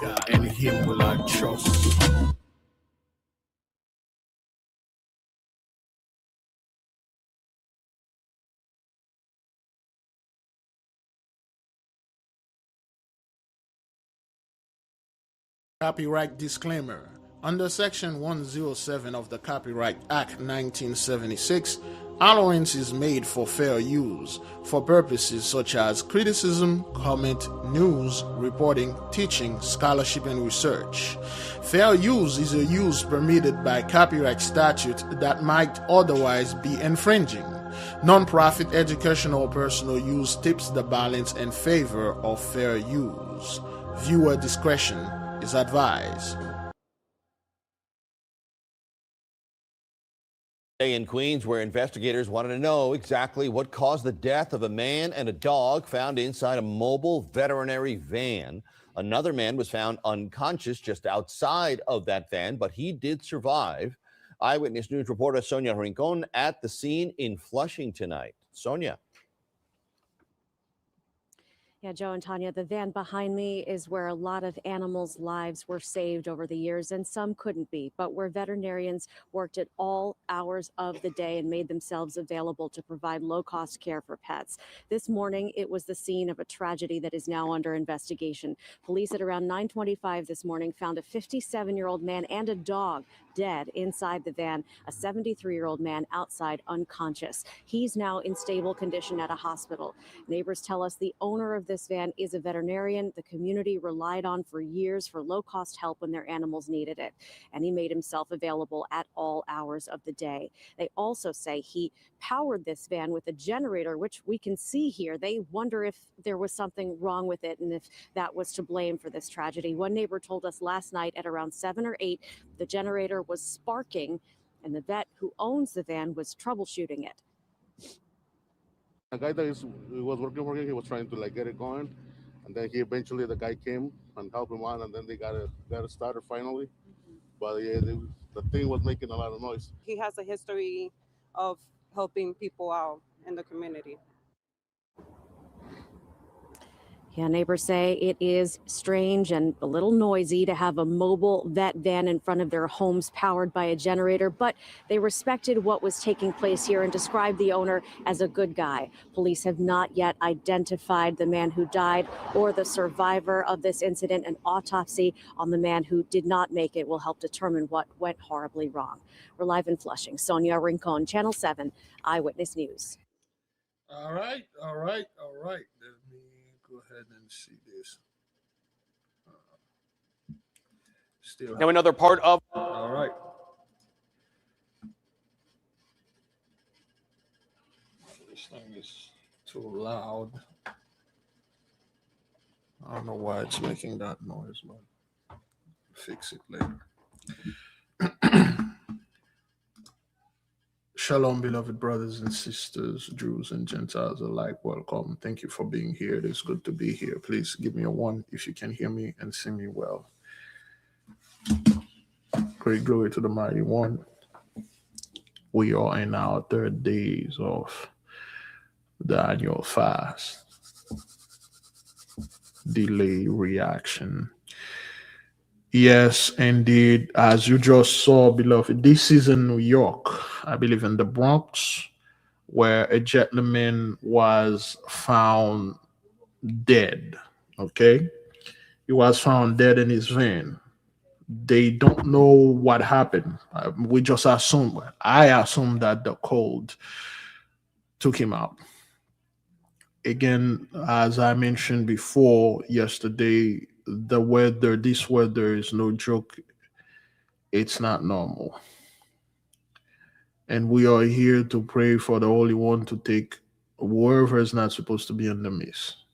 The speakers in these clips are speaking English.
God, and him will I trust. Copyright disclaimer. Under Section 107 of the Copyright Act 1976, allowance is made for fair use for purposes such as criticism, comment, news, reporting, teaching, scholarship, and research. Fair use is a use permitted by copyright statute that might otherwise be infringing. Non-profit educational or personal use tips the balance in favor of fair use. Viewer discretion is advised. In Queens, where investigators wanted to know exactly what caused the death of a man and a dog found inside a mobile veterinary van. Another man was found unconscious just outside of that van, but he did survive. Eyewitness News reporter Sonia Rincon at the scene in Flushing tonight. Sonia. Yeah, Joe and Tanya, the van behind me is where a lot of animals' lives were saved over the years, and some couldn't be, but where veterinarians worked at all hours of the day and made themselves available to provide low-cost care for pets. This morning, it was the scene of a tragedy that is now under investigation. Police at around 9:25 this morning found a 57-year-old man and a dog dead inside the van, a 73-year-old man outside unconscious. He's now in stable condition at a hospital. Neighbors tell us the owner of this van is a veterinarian the community relied on for years for low-cost help when their animals needed it, and he made himself available at all hours of the day. They also say he powered this van with a generator, which we can see here. They wonder if there was something wrong with it and if that was to blame for this tragedy. One neighbor told us last night at around 7 or 8, the generator was sparking, and the vet who owns the van was troubleshooting it. A guy that was working for him, he was trying to like get it going, and then the guy came and helped him out, and then they got it started finally. But yeah, the thing was making a lot of noise. He has a history of helping people out in the community. Yeah, neighbors say it is strange and a little noisy to have a mobile vet van in front of their homes powered by a generator, but they respected what was taking place here and described the owner as a good guy. Police have not yet identified the man who died or the survivor of this incident. An autopsy on the man who did not make it will help determine what went horribly wrong. We're live in Flushing. Sonia Rincon, Channel 7, Eyewitness News. All right. Let me go ahead and see this. Still now another part of. All right. This thing is too loud. I don't know why it's making that noise, but I'll fix it later. Shalom, beloved brothers and sisters, Jews and Gentiles alike. Welcome. Thank you for being here. It is good to be here. Please give me a 1 if you can hear me and see me well. Great glory to the mighty one. We are in our 3rd days of the annual fast. Delay reaction. Yes, indeed. As you just saw, beloved, this is in New York, I believe in the Bronx, where a gentleman was found dead. Okay? He was found dead in his van. They don't know what happened. We just assume, I assume that the cold took him out. Again, as I mentioned before yesterday, this weather is no joke. It's not normal. And we are here to pray for the Holy One to take whoever is not supposed to be in the midst,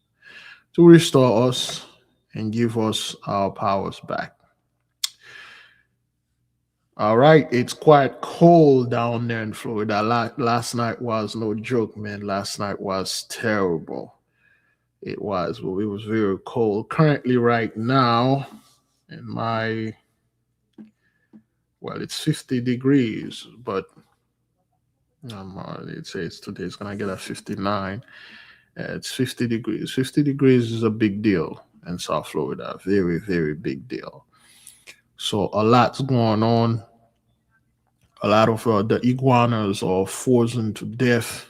to restore us and give us our powers back. All right, it's quite cold down there in Florida. Last night was no joke, man. Last night was terrible. It was very cold. Currently, right now, it's 50 degrees, but it says today's gonna get a 59. It's 50 degrees. 50 degrees is a big deal. in South Florida. Very, very big deal. So a lot's going on. A lot of the iguanas are frozen to death,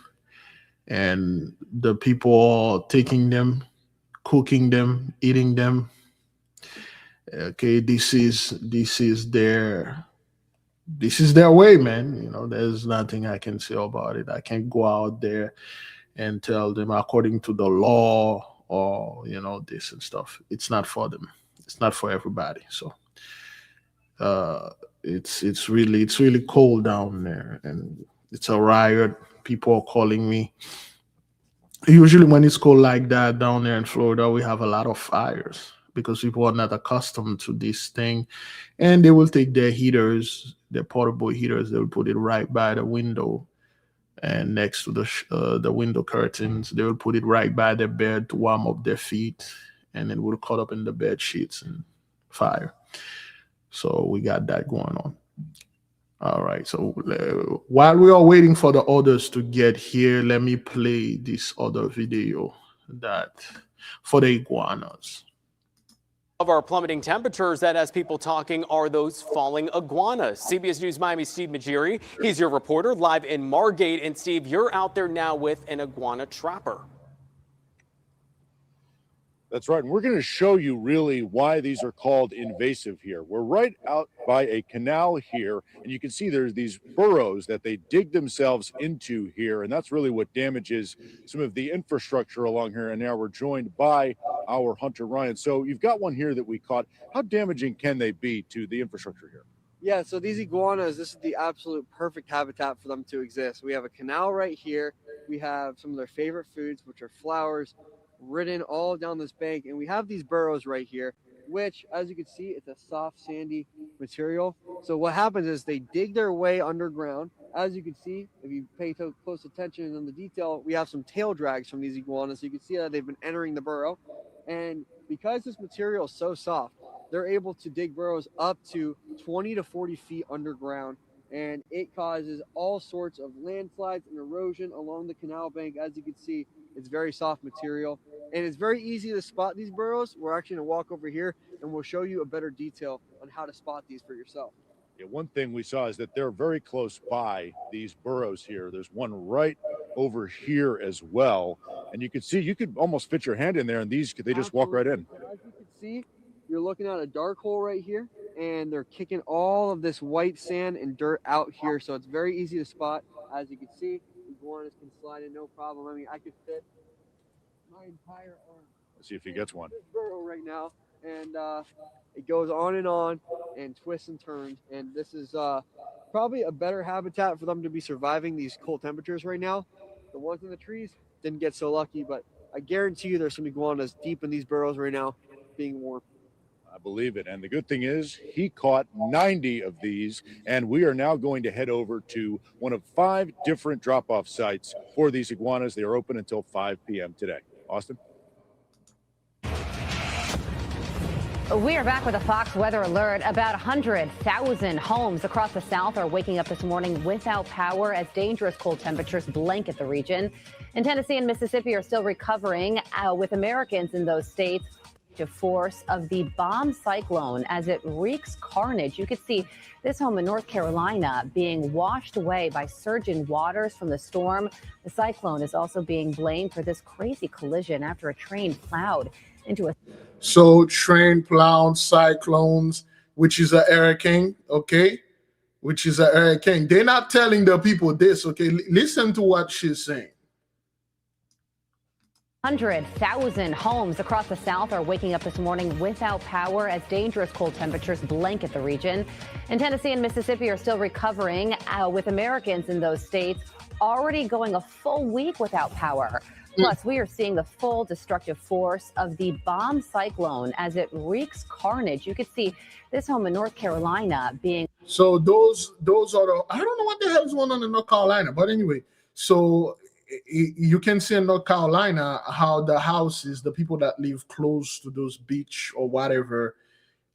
and the people are taking them, cooking them, eating them. Okay, this is their way, man. There's nothing I can say about it. I can't go out there and tell them according to the law or this and stuff. It's not for them. It's not for everybody. So uh it's really cold down there, and it's a riot. People are calling me. Usually when it's cold like that down there in Florida, we have a lot of fires because people are not accustomed to this thing, and they will take their heaters, their portable heaters, they will put it right by the window and next to the window curtains. They will put it right by their bed to warm up their feet, and then we'll cut up in the bed sheets and fire. So we got that going on. All right. So while we are waiting for the others to get here, let me play this other video that for the iguanas. Of our plummeting temperatures, that has people talking are those falling iguanas. CBS News Miami Steve Majiri, he's your reporter live in Margate. And Steve, you're out there now with an iguana trapper. That's right. And we're going to show you really why these are called invasive here. We're right out by a canal here, and you can see there's these burrows that they dig themselves into here, and that's really what damages some of the infrastructure along here. And now we're joined by our hunter, Ryan. So you've got one here that we caught. How damaging can they be to the infrastructure here? Yeah, so these iguanas, this is the absolute perfect habitat for them to exist. We have a canal right here. We have some of their favorite foods, which are flowers, ridden all down this bank, and we have these burrows right here, which, as you can see, it's a soft sandy material. So what happens is they dig their way underground. As you can see, if you pay close attention on the detail, we have some tail drags from these iguanas. So you can see that they've been entering the burrow, and because this material is so soft, they're able to dig burrows up to 20 to 40 feet underground, and it causes all sorts of landslides and erosion along the canal bank. As you can see, it's very soft material, and it's very easy to spot these burrows. We're actually going to walk over here, and we'll show you a better detail on how to spot these for yourself. Yeah, one thing we saw is that they're very close by these burrows here. There's one right over here as well, and you can see, you could almost fit your hand in there, and these, they just walk right in. As you can see, you're looking at a dark hole right here, and they're kicking all of this white sand and dirt out here, so it's very easy to spot. As you can see, iguanas can slide in no problem. I mean, I could fit my entire arm. Let's see if he gets one. This burrow right now, and it goes on and twists and turns, and this is probably a better habitat for them to be surviving these cold temperatures right now. The ones in the trees didn't get so lucky, but I guarantee you there's some iguanas deep in these burrows right now being warm. I believe it. And the good thing is he caught 90 of these, and we are now going to head over to one of 5 different drop-off sites for these iguanas. They are open until 5 p.m. today. Austin? We are back with a Fox weather alert. About 100,000 homes across the South are waking up this morning without power as dangerous cold temperatures blanket the region. And Tennessee and Mississippi are still recovering, with Americans in those states to force of the bomb cyclone as it wreaks carnage. You could see this home in North Carolina being washed away by surging waters from the storm. The cyclone is also being blamed for this crazy collision after a train plowed into a... So train plowed cyclones, which is a hurricane, okay? Which is a hurricane. They're not telling the people this, okay? Listen to what she's saying. 100,000 homes across the South are waking up this morning without power as dangerous cold temperatures blanket the region. And Tennessee and Mississippi are still recovering, with Americans in those states already going a full week without power. Plus, we are seeing the full destructive force of the bomb cyclone as it wreaks carnage. You could see this home in North Carolina being... So those are the... I don't know what the hell is going on in North Carolina, but anyway, so... You can see in North Carolina how the houses, the people that live close to those beach or whatever,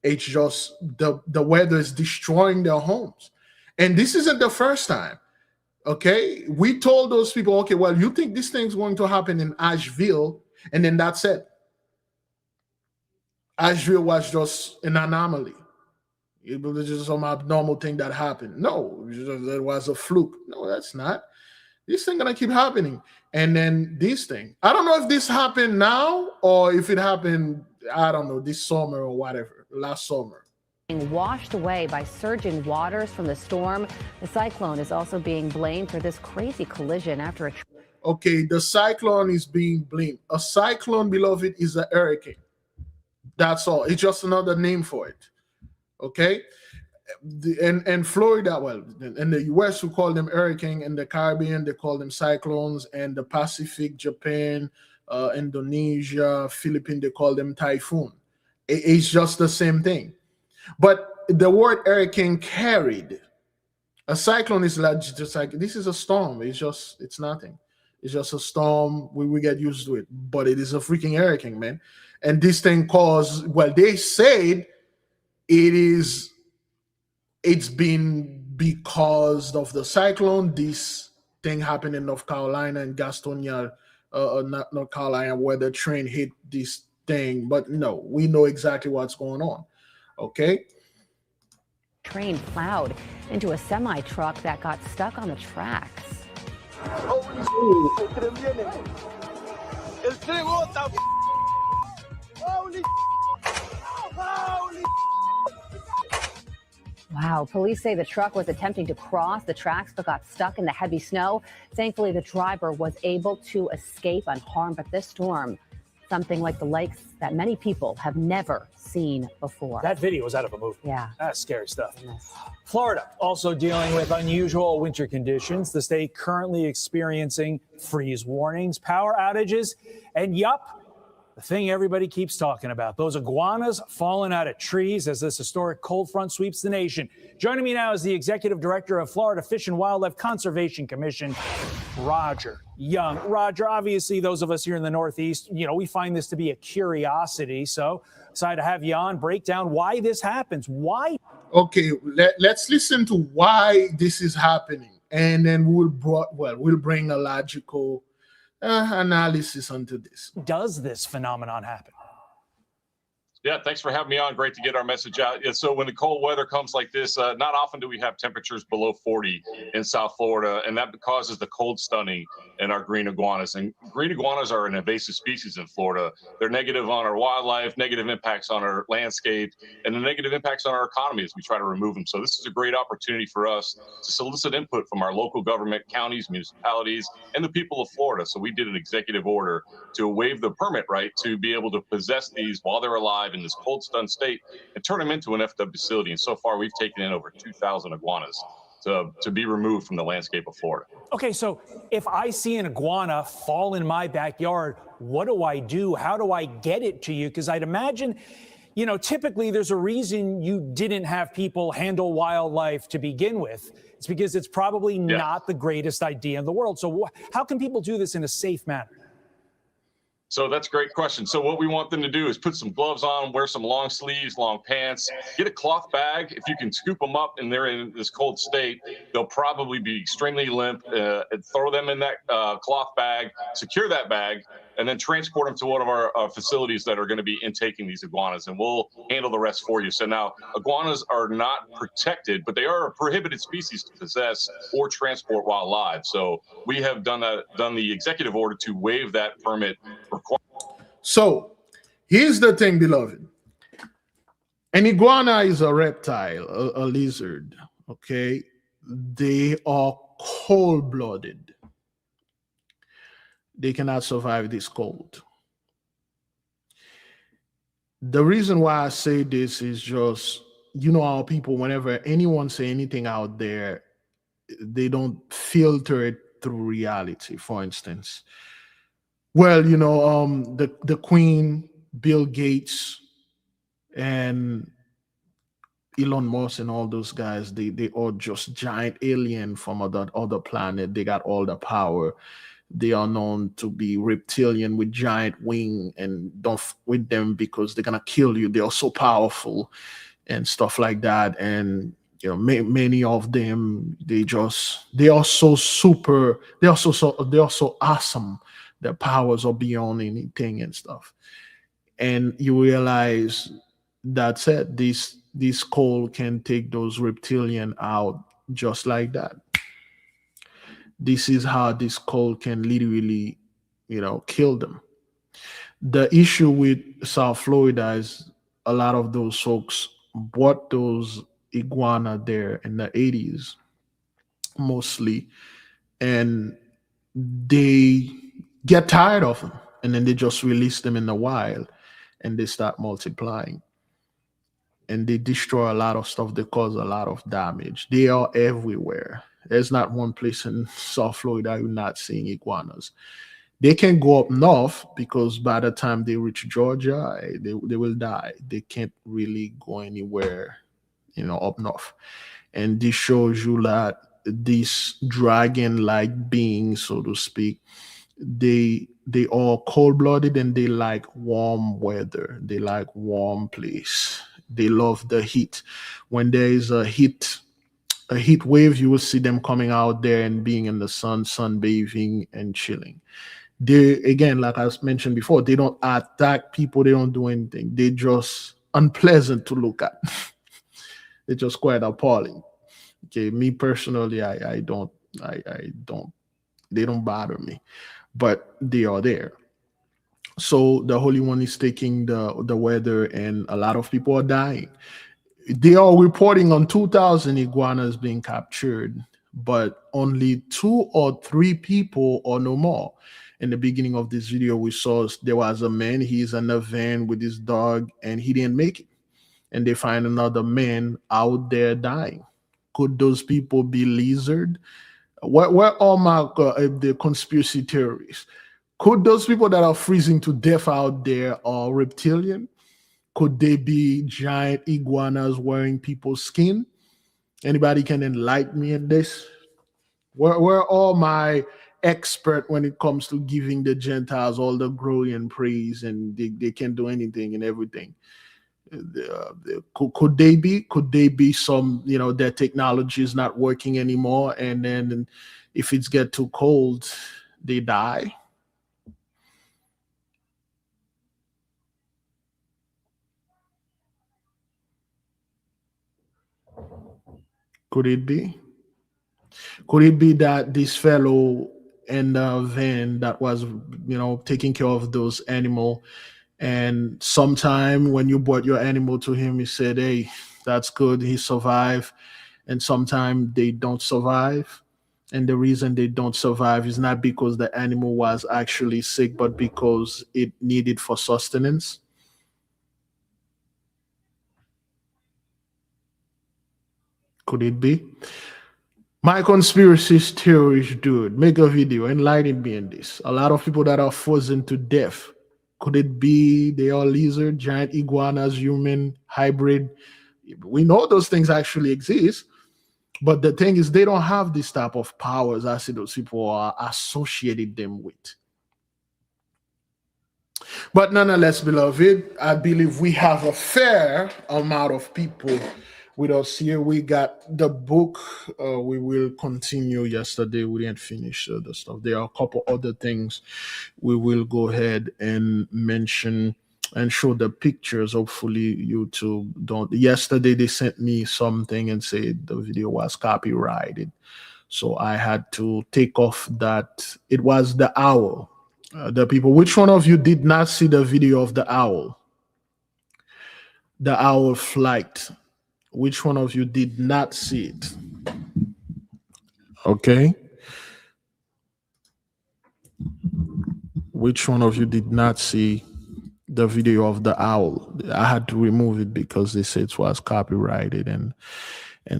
it's just the weather is destroying their homes. And this isn't the first time, okay? We told those people, okay, well, you think this thing's going to happen in Asheville, and then that's it. Asheville was just an anomaly. It was just some abnormal thing that happened. No, it was a fluke. No, that's not. This thing gonna keep happening. And then this thing. I don't know if this happened now or if it happened, I don't know, this summer or whatever, last summer. Washed away by surging waters from the storm. The cyclone is also being blamed for this crazy collision after a... Okay, the cyclone is being blamed. A cyclone, beloved, is a hurricane. That's all. It's just another name for it. Okay? And Florida, well, in the US, we call them hurricane. In the Caribbean, they call them cyclones. And the Pacific, Japan, Indonesia, Philippines, they call them typhoon. It's just the same thing. But the word hurricane carried. A cyclone is like just like this is a storm. It's nothing. It's just a storm. We get used to it. But it is a freaking hurricane, man. And this thing caused, well, they said it's been because of the cyclone. This thing happened in North Carolina and Gastonia, North Carolina, where the train hit this thing. But no, we know exactly what's going on. Okay. Train plowed into a semi truck that got stuck on the tracks. Wow, police say the truck was attempting to cross the tracks but got stuck in the heavy snow. Thankfully, the driver was able to escape unharmed, but this storm, something like the likes that many people have never seen before. That video was out of a movie. Yeah. That's scary stuff. Florida also dealing with unusual winter conditions. The state currently experiencing freeze warnings, power outages, and the thing everybody keeps talking about, those iguanas falling out of trees as this historic cold front sweeps the nation. Joining me now is the executive director of Florida Fish and Wildlife Conservation Commission, Roger Young. Roger, obviously, those of us here in the Northeast, we find this to be a curiosity. So excited to have you on, break down why this happens. Why? Okay, let's listen to why this is happening. And then we'll bring a logical analysis onto this. Does this phenomenon happen? Yeah, thanks for having me on. Great to get our message out. Yeah, so when the cold weather comes like this, not often do we have temperatures below 40 in South Florida, and that causes the cold stunning in our green iguanas. And green iguanas are an invasive species in Florida. They're negative on our wildlife, negative impacts on our landscape, and the negative impacts on our economy as we try to remove them. So this is a great opportunity for us to solicit input from our local government, counties, municipalities, and the people of Florida. So we did an executive order to waive the permit right to be able to possess these while they're alive in this cold stunned state and turn them into an FW facility. And so far we've taken in over 2,000 iguanas to be removed from the landscape of Florida. Okay, so if I see an iguana fall in my backyard, what do I do? How do I get it to you? Because I'd imagine, typically there's a reason you didn't have people handle wildlife to begin with. It's because it's probably not the greatest idea in the world. So how can people do this in a safe manner? So that's a great question. So what we want them to do is put some gloves on, wear some long sleeves, long pants, get a cloth bag. If you can scoop them up and they're in this cold state, they'll probably be extremely limp. And throw them in that cloth bag, secure that bag, and then transport them to one of our facilities that are going to be intaking these iguanas, and we'll handle the rest for you. So now iguanas are not protected, but they are a prohibited species to possess or transport while alive. So we have done the executive order to waive that permit requirement. So here's the thing, beloved. An iguana is a reptile, a lizard. Okay, they are cold-blooded. They cannot survive this cold. The reason why I say this is just, how people, whenever anyone say anything out there, they don't filter it through reality. For instance, the Queen, Bill Gates, and Elon Musk and all those guys, they are just giant alien from other planet. They got all the power. They are known to be reptilian with giant wing, and don't f with them because they're gonna kill you. They are so powerful and stuff like that. And many of them, they are so super. They are so awesome. Their powers are beyond anything and stuff. and you realize that's it. This coal can take those reptilian out just like that. This is how this coal can literally, kill them. The issue with South Florida is a lot of those folks bought those iguana there in the 80s mostly, and they get tired of them, and then they just release them in the wild, and they start multiplying, and they destroy a lot of stuff. They cause a lot of damage. They are everywhere. There's not one place in South Florida you're not seeing iguanas. They can go up north because by the time they reach Georgia, they will die. They can't really go anywhere, up north. And this shows you that these dragon-like beings, so to speak, they are cold-blooded, and they like warm weather. They like warm place. They love the heat. When there is a heat wave, you will see them coming out there and being in the sun, sunbathing and chilling. They, again, like I mentioned before, they don't attack people. They don't do anything. They're just unpleasant to look at. They're just quite appalling. Okay, me personally, I don't, they don't bother me, but they are there. So the Holy One is taking the weather, and a lot of people are dying. They are reporting on 2,000 iguanas being captured, but only 2 or 3 people or no more. In the beginning of this video, we saw there was a man, he's in a van with his dog, and he didn't make it. And they find another man out there dying. Could those people be lizard? Where are my the conspiracy theories? Could those people that are freezing to death out there are reptilian? Could they be giant iguanas wearing people's skin? Anybody can enlighten me in this? Where are my expert when it comes to giving the Gentiles all the glory and praise, and they can do anything and everything? Could they be some, their technology is not working anymore, and then if it's get too cold, they die? Could it be? Could it be that this fellow in the van that was, taking care of those animals, and sometime when you brought your animal to him, he said, hey, that's good, he survived, and sometime they don't survive, and the reason they don't survive is not because the animal was actually sick, but because it needed for sustenance? Could it be? My conspiracy theories, dude, make a video, enlighten me in this. A lot of people that are frozen to death. Could it be they are lizard, giant iguanas, human, hybrid? We know those things actually exist, but the thing is they don't have this type of powers as those people are associated them with. But nonetheless, beloved, I believe we have a fair amount of people with us here. We got the book. We will continue. Yesterday we didn't finish the stuff. There are a couple other things we will go ahead and mention and show the pictures. Hopefully YouTube don't. Yesterday they sent me something and said the video was copyrighted, so I had to take off that. It was the owl. The people, which one of you did not see the video of the owl? The owl flight. Which one of you did not see it? Okay. Which one of you did not see the video of the owl? I had to remove it because they said it was copyrighted and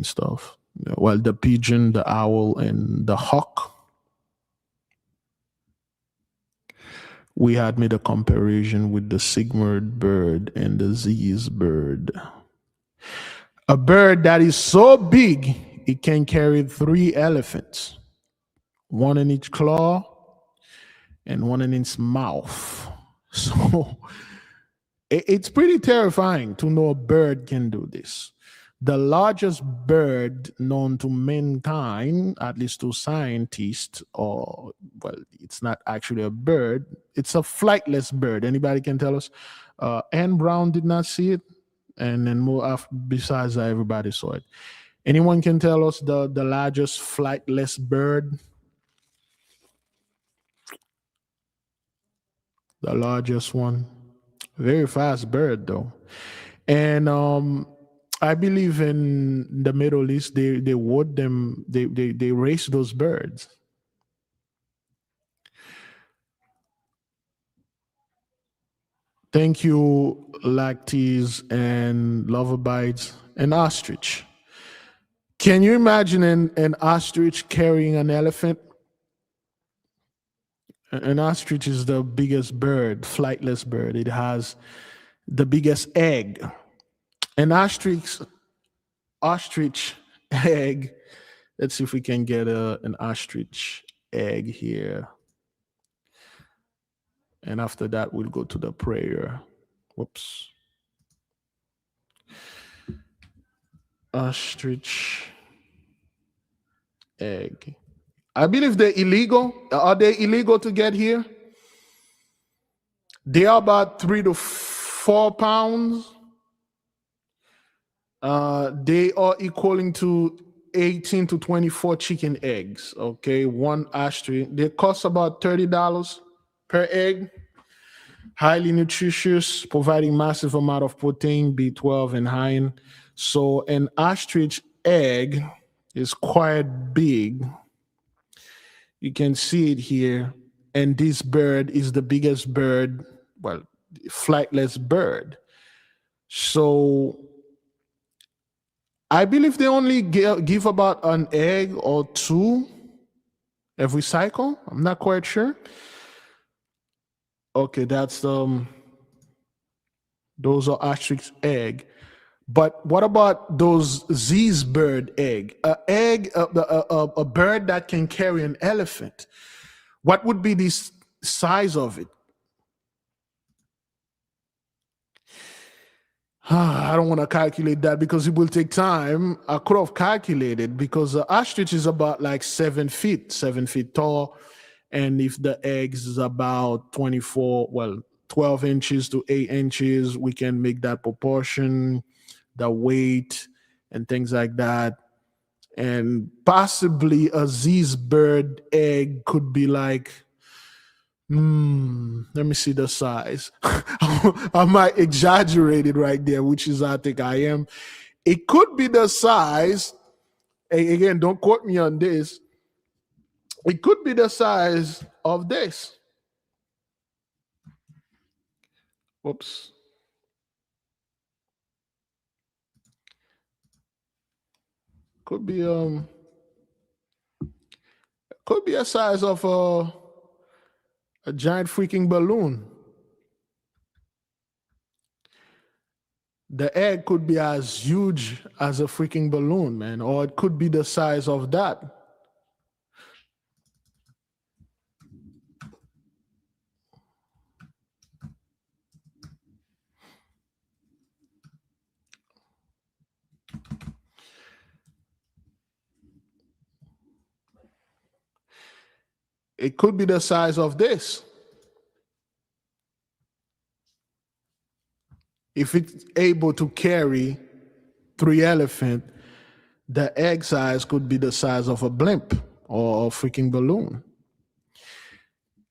stuff. Well, the pigeon, the owl, and the hawk. We had made a comparison with the Sigmund bird and the Z's bird. A bird that is so big, it can carry 3 elephants, 1 in each claw and 1 in its mouth. So it's pretty terrifying to know a bird can do this. The largest bird known to mankind, at least to scientists, or, well, it's not actually a bird. It's a flightless bird. Anybody can tell us Ann Brown did not see it, and then besides that, everybody saw it. Anyone can tell us the largest flightless bird? The largest one. Very fast bird though. And I believe in the Middle East they would them they race those birds. Thank you, Lacties and Loverbites and ostrich. Can you imagine an ostrich carrying an elephant? An ostrich is the biggest bird, flightless bird. It has the biggest egg. An ostrich egg. Let's see if we can get an ostrich egg here. And after that, we'll go to the prayer. Whoops. Ostrich egg. I believe they're illegal. Are they illegal to get here? They are about 3 to 4 pounds. They are equaling to 18 to 24 chicken eggs. Okay, one ostrich. They cost about $30 per egg. Highly nutritious, providing massive amount of protein, B12 and iron. So an ostrich egg is quite big. You can see it here. And this bird is the biggest bird, well, flightless bird. So I believe they only give about an egg or 2 every cycle. I'm not quite sure. Okay, that's those are ostrich egg. But what about those Z's bird egg? A bird that can carry an elephant. What would be the size of it? I don't want to calculate that because it will take time. I could have calculated because the ostrich is about like 7 feet tall. And if the eggs is about 12 inches to 8 inches, we can make that proportion, the weight and things like that. And possibly a Z's bird egg could be like, let me see the size. I might exaggerate it right there, which is I think I am. It could be the size, again, don't quote me on this. It could be the size of this. Whoops. Could be a size of a giant freaking balloon. The egg could be as huge as a freaking balloon, man, or it could be the size of that. It could be the size of this. If it's able to carry 3 elephants, the egg size could be the size of a blimp or a freaking balloon.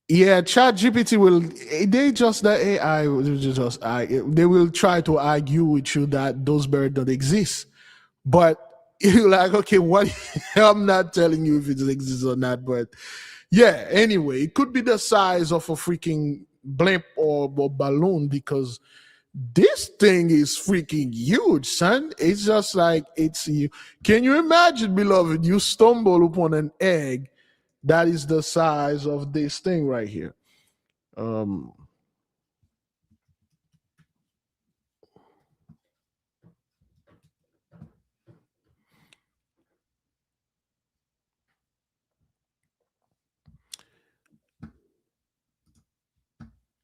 Yeah, ChatGPT will, the AI, they will try to argue with you that those birds don't exist. But you're like, okay, what? I'm not telling you if it exists or not, but yeah, anyway, it could be the size of a freaking blimp or balloon because this thing is freaking huge, son. It's just like it's you. Can you imagine, beloved? You stumble upon an egg that is the size of this thing right here.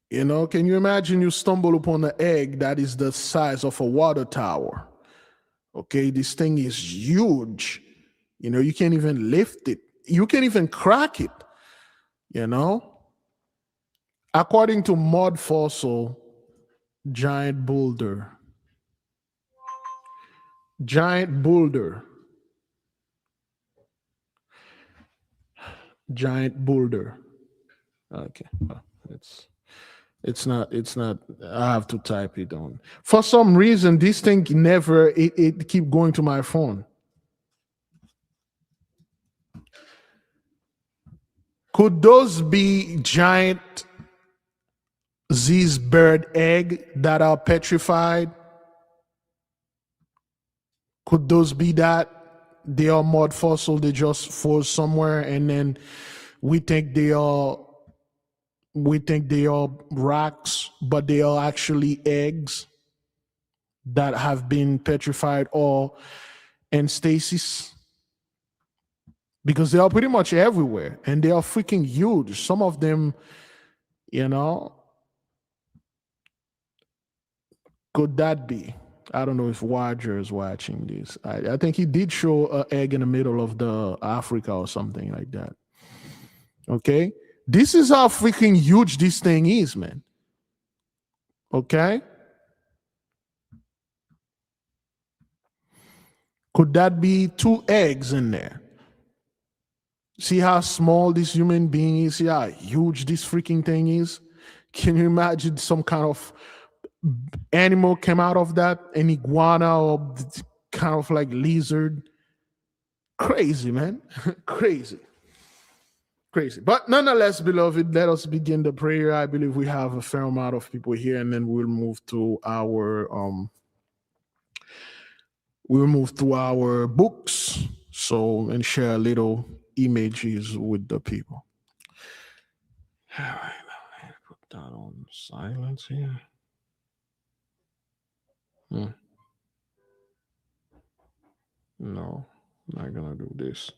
You know, can you imagine you stumble upon an egg that is the size of a water tower? Okay, this thing is huge. You know, you can't even lift it. You can't even crack it. You know? According to Mod Fossil, Giant boulder. Giant boulder. Giant boulder. Okay. It's not, I have to type it on. For some reason, this thing never, it keep going to my phone. Could those be giant these bird egg that are petrified? Could those be that? They are mud fossil, they just fall somewhere, and then we think they are rocks, but they are actually eggs that have been petrified or in stasis, because they are pretty much everywhere and they are freaking huge. Some of them, could that be? I don't know if Roger is watching this. I think he did show an egg in the middle of the Africa or something like that. Okay? This is how freaking huge this thing is, man. Okay? Could that be 2 eggs in there? See how small this human being is? See how huge this freaking thing is? Can you imagine some kind of animal came out of that? An iguana or kind of like lizard? Crazy, man. Crazy. But nonetheless, beloved, let us begin the prayer. I believe we have a fair amount of people here, and then we'll move to our books. So, and share a little images with the people. All right, let me put that on silence here. No, I'm not gonna do this.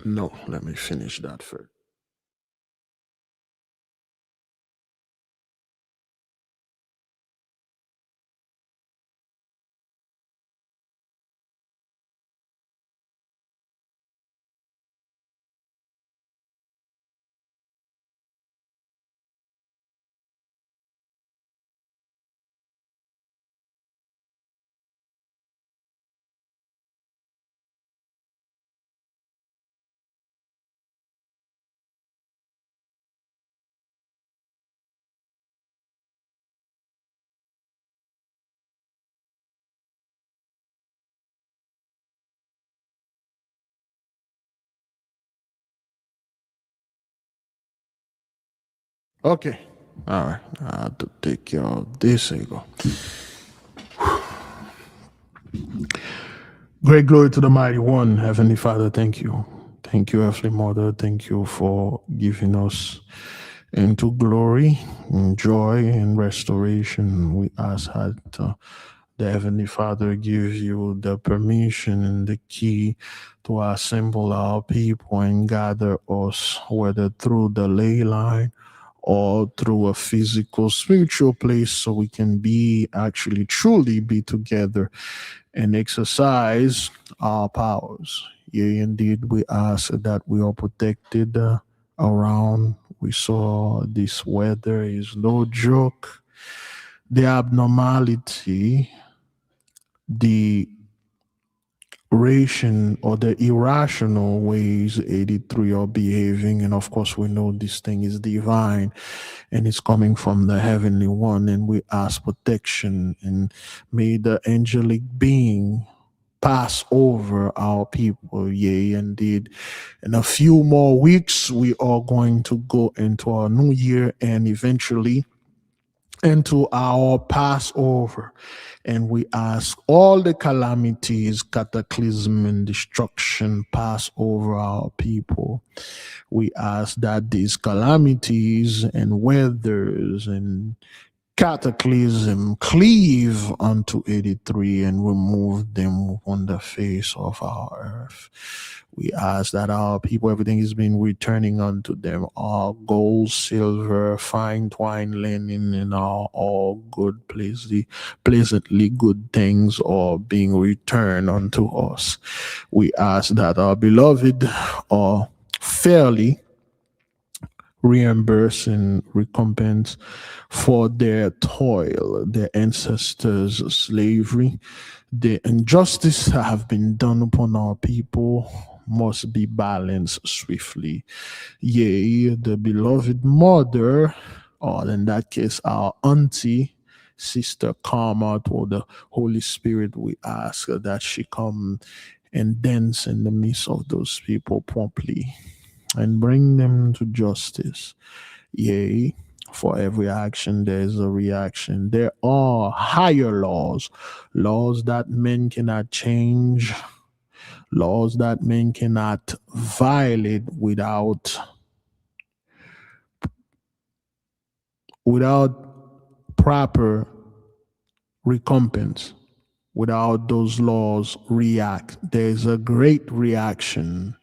No, let me finish that first. Okay. All right. I have to take care of this. Here you go. Great glory to the mighty one, Heavenly Father. Thank you. Thank you, Earthly Mother. Thank you for giving us into glory and joy and restoration. We ask that the Heavenly Father gives you the permission and the key to assemble our people and gather us, whether through the ley line or through a physical, spiritual place, so we can actually truly be together and exercise our powers. Yea, indeed, we ask that we are protected around. We saw this weather is no joke. The abnormality, the ration or the irrational ways 83 are behaving, and of course we know this thing is divine and it's coming from the heavenly one, and we ask protection, and may the angelic being pass over our people. Yea, indeed, in a few more weeks we are going to go into our new year and eventually into our Passover. And we ask all the calamities, cataclysm, and destruction pass over our people. We ask that these calamities and weathers and cataclysm, cleave unto 83 and remove them on the face of our earth. We ask that our people, everything is being returning unto them, all gold, silver, fine twine, linen, and all good, pleasantly good things are being returned unto us. We ask that our beloved are fairly reimburse and recompense for their toil, their ancestors' slavery. The injustice that have been done upon our people must be balanced swiftly. Yea, the beloved mother, or in that case, our auntie, Sister Karma, or the Holy Spirit, we ask that she come and dance in the midst of those people promptly and bring them to justice. Yea, for every action there is a reaction. There are higher laws, laws that men cannot change, laws that men cannot violate without proper recompense. Without those laws react, there's a great reaction.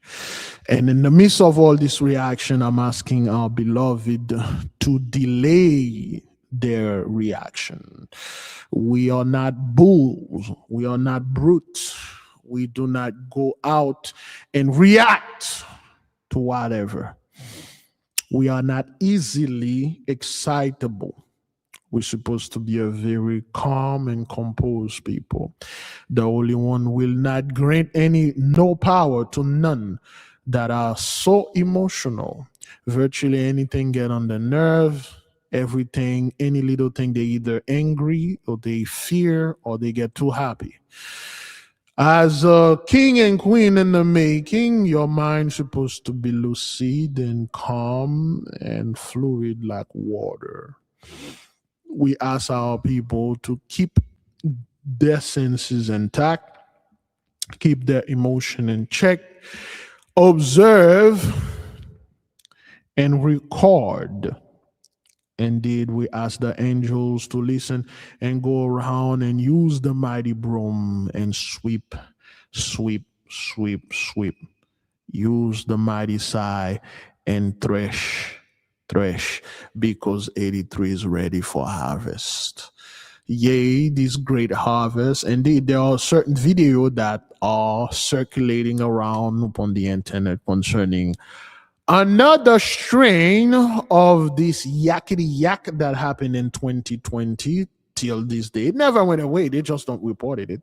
And in the midst of all this reaction, I'm asking our beloved to delay their reaction. We are not bulls. We are not brutes. We do not go out and react to whatever. We are not easily excitable. We're supposed to be a very calm and composed people. The Holy One will not grant no power to none that are so emotional. Virtually anything get on the nerve, everything, any little thing, they either angry or they fear or they get too happy. As a king and queen in the making, your mind's supposed to be lucid and calm and fluid like water. We ask our people to keep their senses intact, keep their emotion in check, observe, and record. Indeed, we ask the angels to listen and go around and use the mighty broom and sweep, sweep, sweep, sweep. Use the mighty sigh and thresh, because 83 is ready for harvest. Yea, this great harvest. Indeed, there are certain videos that are circulating around upon the internet concerning another strain of this yakety yak that happened in 2020 till this day. It never went away. They just don't report it.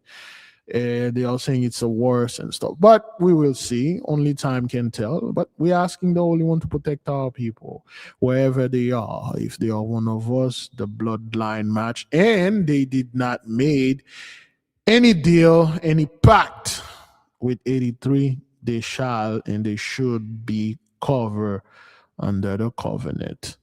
They are saying it's a worse and stuff. But we will see. Only time can tell. But we're asking the Holy One to protect our people wherever they are. If they are one of us, the bloodline match, and they did not make any deal, any pact with 83, they shall and they should be covered under the covenant.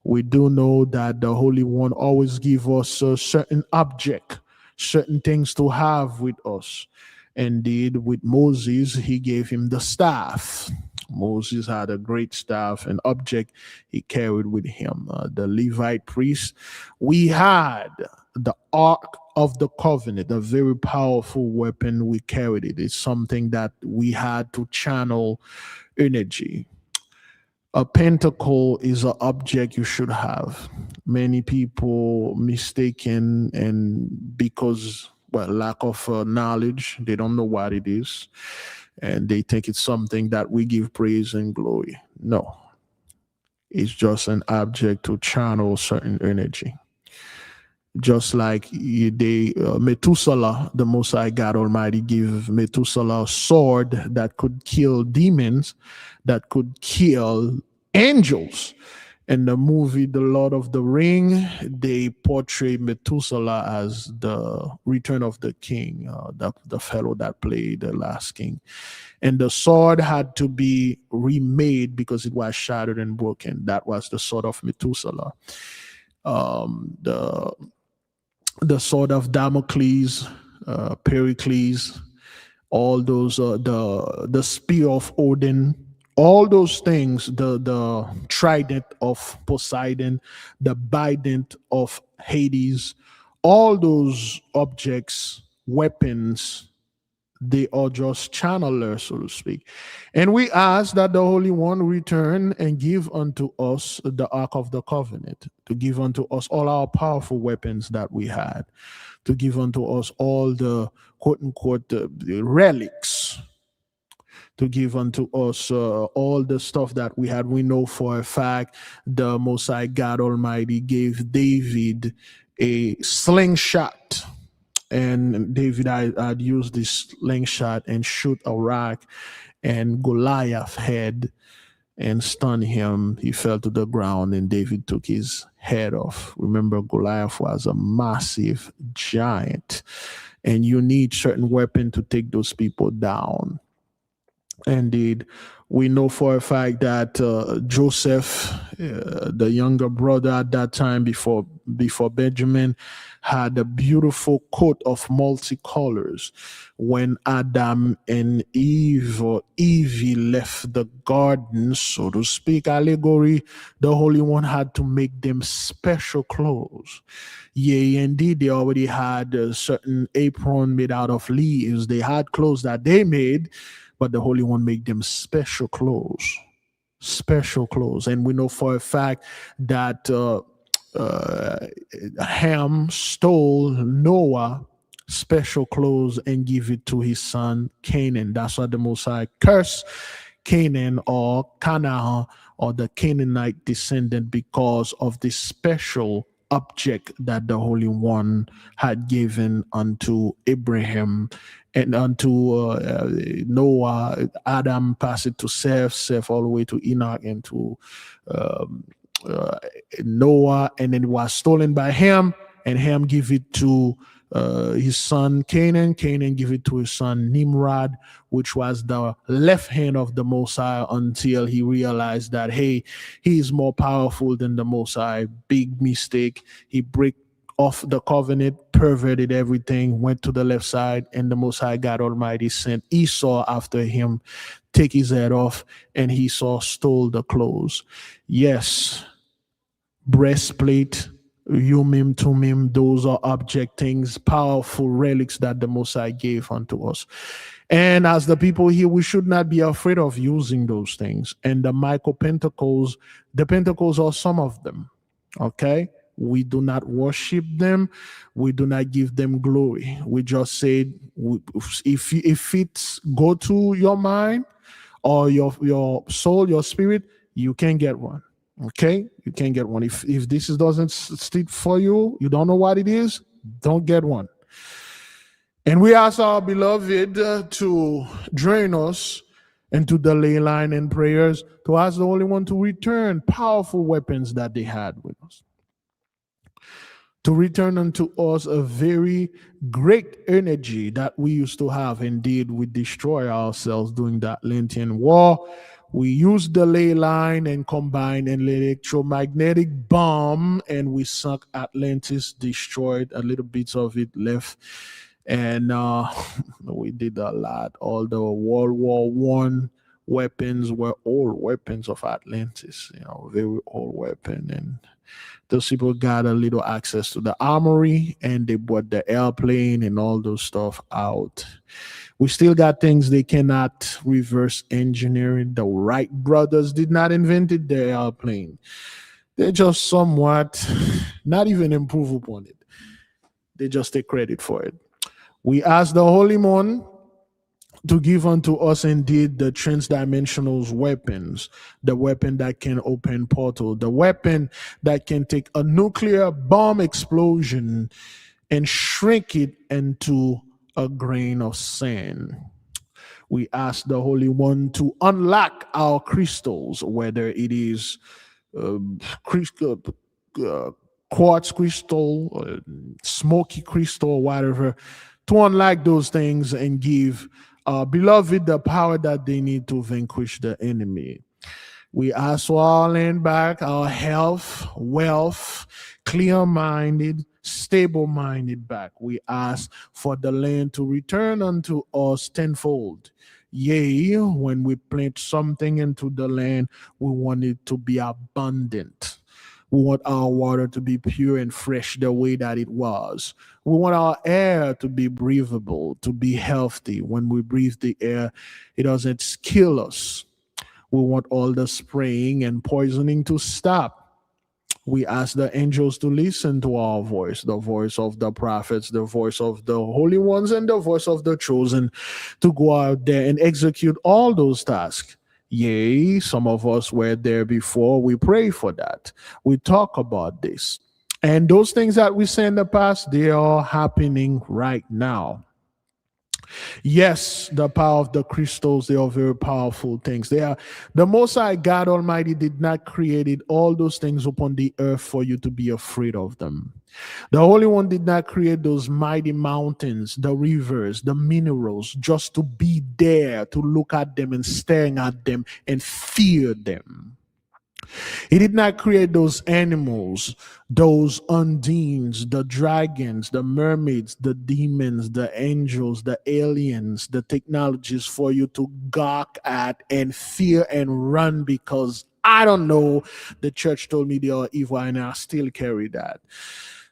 We do know that the Holy One always gives us a certain object, certain things to have with us. Indeed, with Moses, he gave him the staff. Moses had a great staff, an object he carried with him. The Levite priest, we had the Ark of the Covenant, a very powerful weapon. We carried it. It's something that we had to channel energy. A pentacle is an object you should have. Many people mistaken, and because, lack of knowledge, they don't know what it is, and they think it's something that we give praise and glory. No, it's just an object to channel certain energy. Just like Methuselah, the Most High God Almighty, gave Methuselah a sword that could kill demons, that could kill angels. In the movie The Lord of the Ring, they portray Methuselah as the Return of the King, the fellow that played the last king. And the sword had to be remade because it was shattered and broken. That was the sword of Methuselah. The sword of Damocles, Pericles, all those, the spear of Odin, All those things, the trident of Poseidon, the bident of Hades, all those objects, weapons, they are just channelers, so to speak. And we ask that the Holy One return and give unto us the Ark of the Covenant, to give unto us all our powerful weapons that we had, to give unto us all the quote unquote the relics, to give unto us all the stuff that we had. We know for a fact the Most High God Almighty gave David a slingshot, and David had used this slingshot and shoot a rock, and Goliath head and stun him. He fell to the ground, and David took his head off. Remember, Goliath was a massive giant, and you need certain weapon to take those people down. Indeed, we know for a fact that Joseph, the younger brother at that time before Benjamin, had a beautiful coat of multicolors. When Adam and Eve, or Evie, left the garden, so to speak, allegory, the Holy One had to make them special clothes. Yea, indeed, they already had a certain apron made out of leaves. They had clothes that they made, but the Holy One made them special clothes. Special clothes. And we know for a fact that Ham stole Noah special clothes and give it to his son Canaan. That's why the Most High cursed Canaan, or Canaan, or the Canaanite descendant, because of this special object that the Holy One had given unto Abraham and unto Noah. Adam passed it to Seth all the way to Enoch and to Noah, and then it was stolen by Ham, and Ham gave it to his son Canaan. Canaan gave it to his son Nimrod, which was the left hand of the Most High, until he realized that, hey, he is more powerful than the Most High. Big mistake. He break off the covenant, perverted everything, went to the left side, and the Most High God Almighty sent Esau after him, take his head off, and Esau stole the clothes. Yes, breastplate, Umim, Tumim, those are object things, powerful relics that the Most High gave unto us. And as the people here, we should not be afraid of using those things. And the micro-pentacles, the pentacles are some of them, okay? We do not worship them. We do not give them glory. We just say, if it's go to your mind or your soul, your spirit, you can get one. Okay, you can get one. If this doesn't stick for you, you don't know what it is, don't get one. And we ask our beloved to join us into the ley line and prayers, to ask the Holy One to return powerful weapons that they had with us, to return unto us a very great energy that we used to have. Indeed, we destroy ourselves during that Lenten war. We used the ley line and combined an electromagnetic bomb, and we sunk Atlantis, destroyed a little bits of it left. And we did a lot. All the World War I weapons were old weapons of Atlantis, very old weapon. And those people got a little access to the armory, and they brought the airplane and all those stuff out. We still got things they cannot reverse engineering. The Wright brothers did not invent the airplane. They just somewhat not even improve upon it. They just take credit for it. We ask the Holy One to give unto us indeed the transdimensional weapons, the weapon that can open portal, the weapon that can take a nuclear bomb explosion and shrink it into a grain of sand. We ask the Holy One to unlock our crystals, whether it is quartz crystal, smoky crystal, whatever, to unlock those things and give our beloved the power that they need to vanquish the enemy. We ask for our land back, our health, wealth, clear-minded, stable-minded back. We ask for the land to return unto us tenfold. Yea, when we plant something into the land, we want it to be abundant. We want our water to be pure and fresh the way that it was. We want our air to be breathable, to be healthy. When we breathe the air, it doesn't kill us. We want all the spraying and poisoning to stop. We ask the angels to listen to our voice, the voice of the prophets, the voice of the holy ones, and the voice of the chosen, to go out there and execute all those tasks. Yea, some of us were there before. We pray for that. We talk about this. And those things that we say in the past, they are happening right now. Yes, the power of the crystals, they are very powerful things. They are the Most High God Almighty did not create all those things upon the earth for you to be afraid of them. The Holy One did not create those mighty mountains, the rivers, the minerals, just to be there, to look at them and staring at them and fear them. He did not create those animals, those undines, the dragons, the mermaids, the demons, the angels, the aliens, the technologies for you to gawk at and fear and run because I don't know, the church told me they are evil and I still carry that.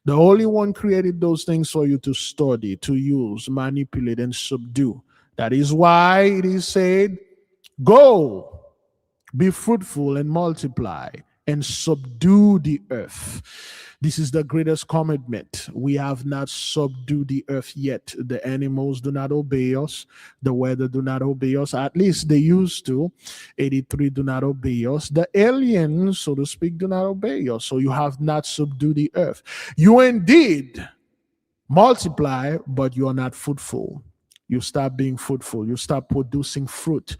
The Holy One created those things for you to study, to use, manipulate, and subdue. That is why it is said, go. Be fruitful and multiply and subdue the earth. This is the greatest commandment. We have not subdued the earth yet. The animals do not obey us. The weather do not obey us. At least they used to. 83 do not obey us. The aliens, so to speak, do not obey us. So you have not subdued the earth. You indeed multiply, but you are not fruitful. You stop being fruitful. You stop producing fruit.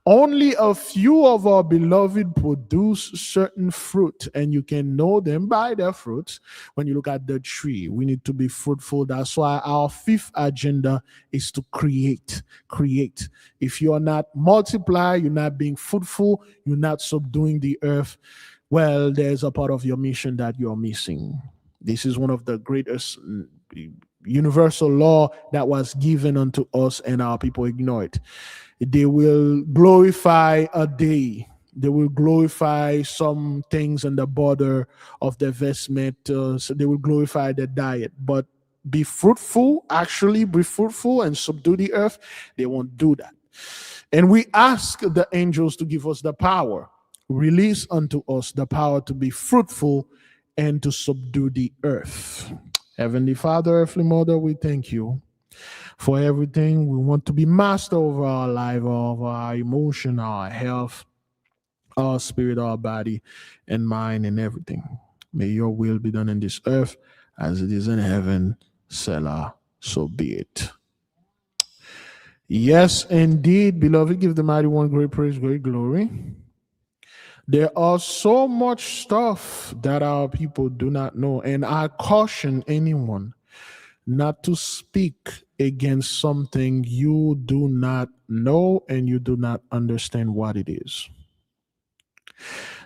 Only a few of our beloved produce certain fruit, and you can know them by their fruits. When you look at the tree, we need to be fruitful. That's why our fifth agenda is to create. Create. If you are not multiply, you're not being fruitful, you're not subduing the earth, well, there's a part of your mission that you're missing. This is one of the greatest universal law that was given unto us, and our people ignore it. They will glorify a day. They will glorify some things on the border of the vestment. So they will glorify the diet. But be fruitful, actually be fruitful and subdue the earth, they won't do that. And we ask the angels to give us the power. Release unto us the power to be fruitful and to subdue the earth. Heavenly Father, Earthly Mother, we thank you for everything. We want to be master over our life, over our emotion, our health, our spirit, our body, and mind, and everything. May your will be done in this earth as it is in heaven. Selah, so be it. Yes, indeed, beloved, give the mighty one great praise, great glory. There are so much stuff that our people do not know, and I caution anyone not to speak against something you do not know and you do not understand what it is.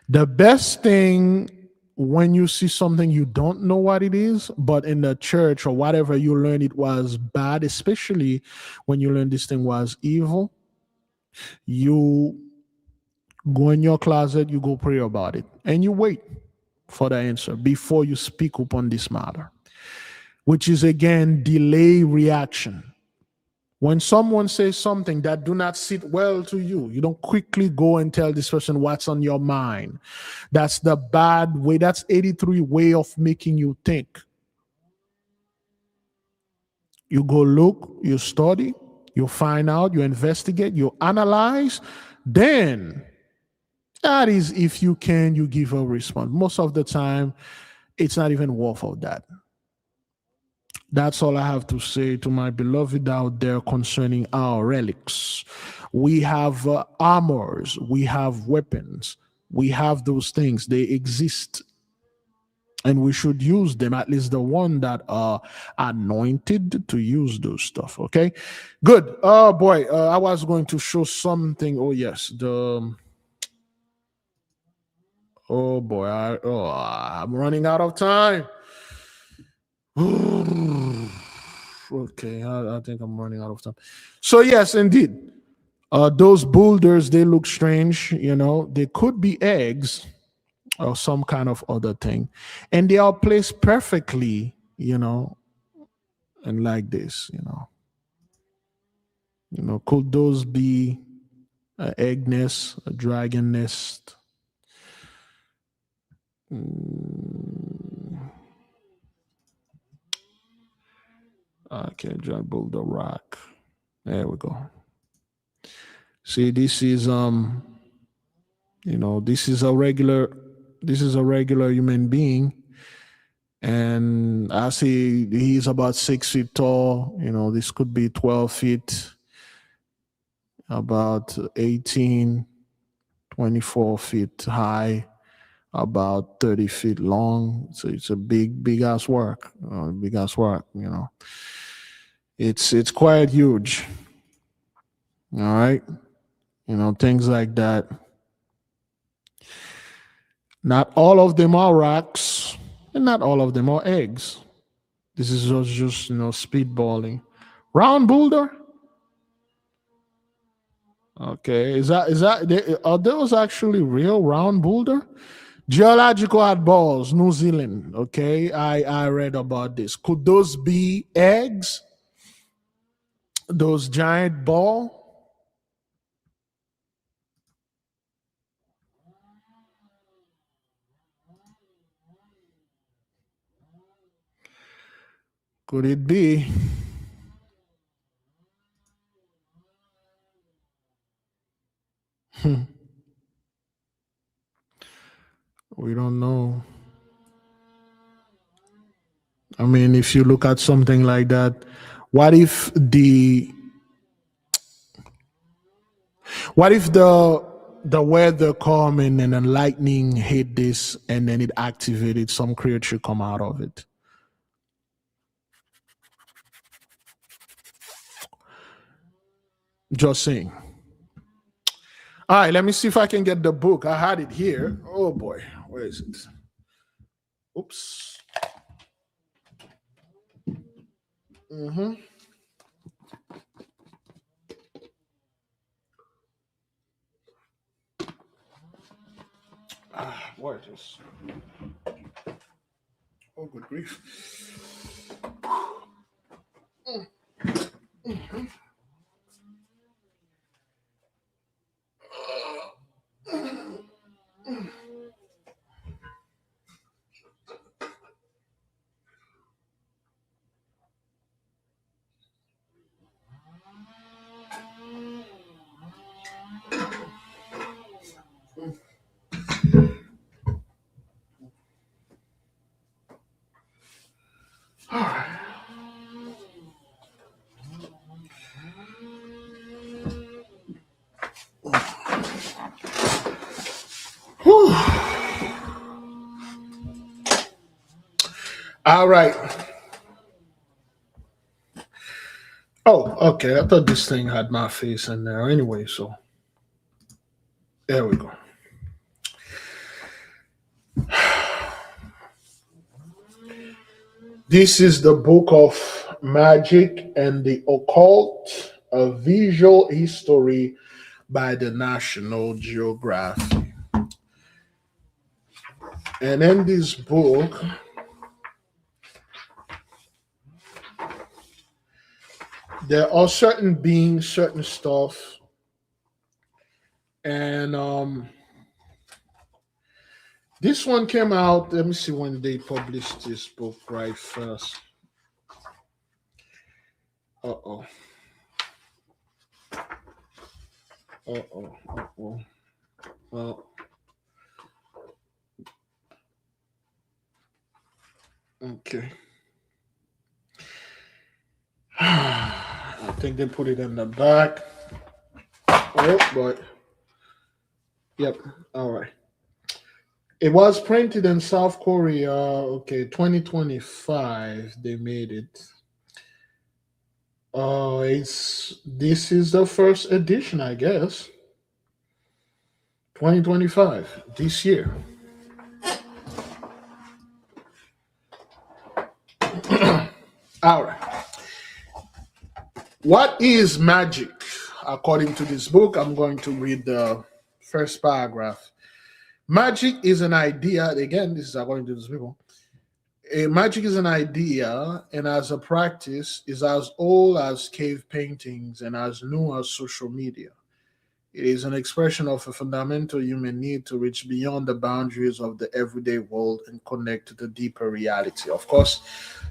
The best thing when you see something you don't know what it is, but in the church or whatever you learn it was bad, especially when you learn this thing was evil, you go in your closet, you go pray about it, and you wait for the answer before you speak upon this matter, which is again delay reaction. When someone says something that do not sit well to you, you don't quickly go and tell this person what's on your mind. That's the bad way. That's 83 way of making you think. You go look, you study, you find out, you investigate, you analyze, then that is, if you can, you give a response. Most of the time, it's not even worth of that. That's all I have to say to my beloved out there concerning our relics. We have armors, we have weapons, we have those things. They exist. And we should use them, at least the one that are anointed to use those stuff. Okay, good. Oh boy, I was going to show something. Oh yes, oh boy, I'm running out of time. Okay, I think I'm running out of time. So yes, indeed, Those boulders, they look strange, they could be eggs or some kind of other thing. And they are placed perfectly, and like this, could those be an egg nest, a dragon nest? Okay, John Boulder Rock. There we go. See, this is this is a regular human being. And I see he's about 6 feet tall. This could be 12 feet, about 18, 24 feet high, about 30 feet long. So it's a big ass work. It's quite huge. All right. Things like that. Not all of them are rocks, and not all of them are eggs. This is just speedballing. Round boulder. Okay, are those actually real round boulder? Geological oddballs, New Zealand. Okay, I read about this. Could those be eggs? Those giant ball? Could it be? We don't know. I mean, if you look at something like that, what if the weather come in and then lightning hit this and then it activated, some creature come out of it? Just saying. All right, let me see if I can get the book. I had it here. Oh boy, where is it? Oops. Where it is? Oh, good grief. All right. Oh, okay. I thought this thing had my face in there anyway, so there we go. This is the Book of Magic and the Occult, a visual history by the National Geographic. And in this book, there are certain beings, certain stuff, and this one came out. Let me see when they published this book right first. Uh-oh. Well, okay. I think they put it in the back. Oh, boy. Yep. All right. It was printed in South Korea. Okay, 2025. They made it. This is the first edition, I guess. 2025, this year. All right. What is magic? according to this book, I'm going to read the first paragraph. Magic is an idea. Again, this is according to these people. Magic is an idea, and as a practice, is as old as cave paintings and as new as social media. It is an expression of a fundamental human need to reach beyond the boundaries of the everyday world and connect to the deeper reality. Of course,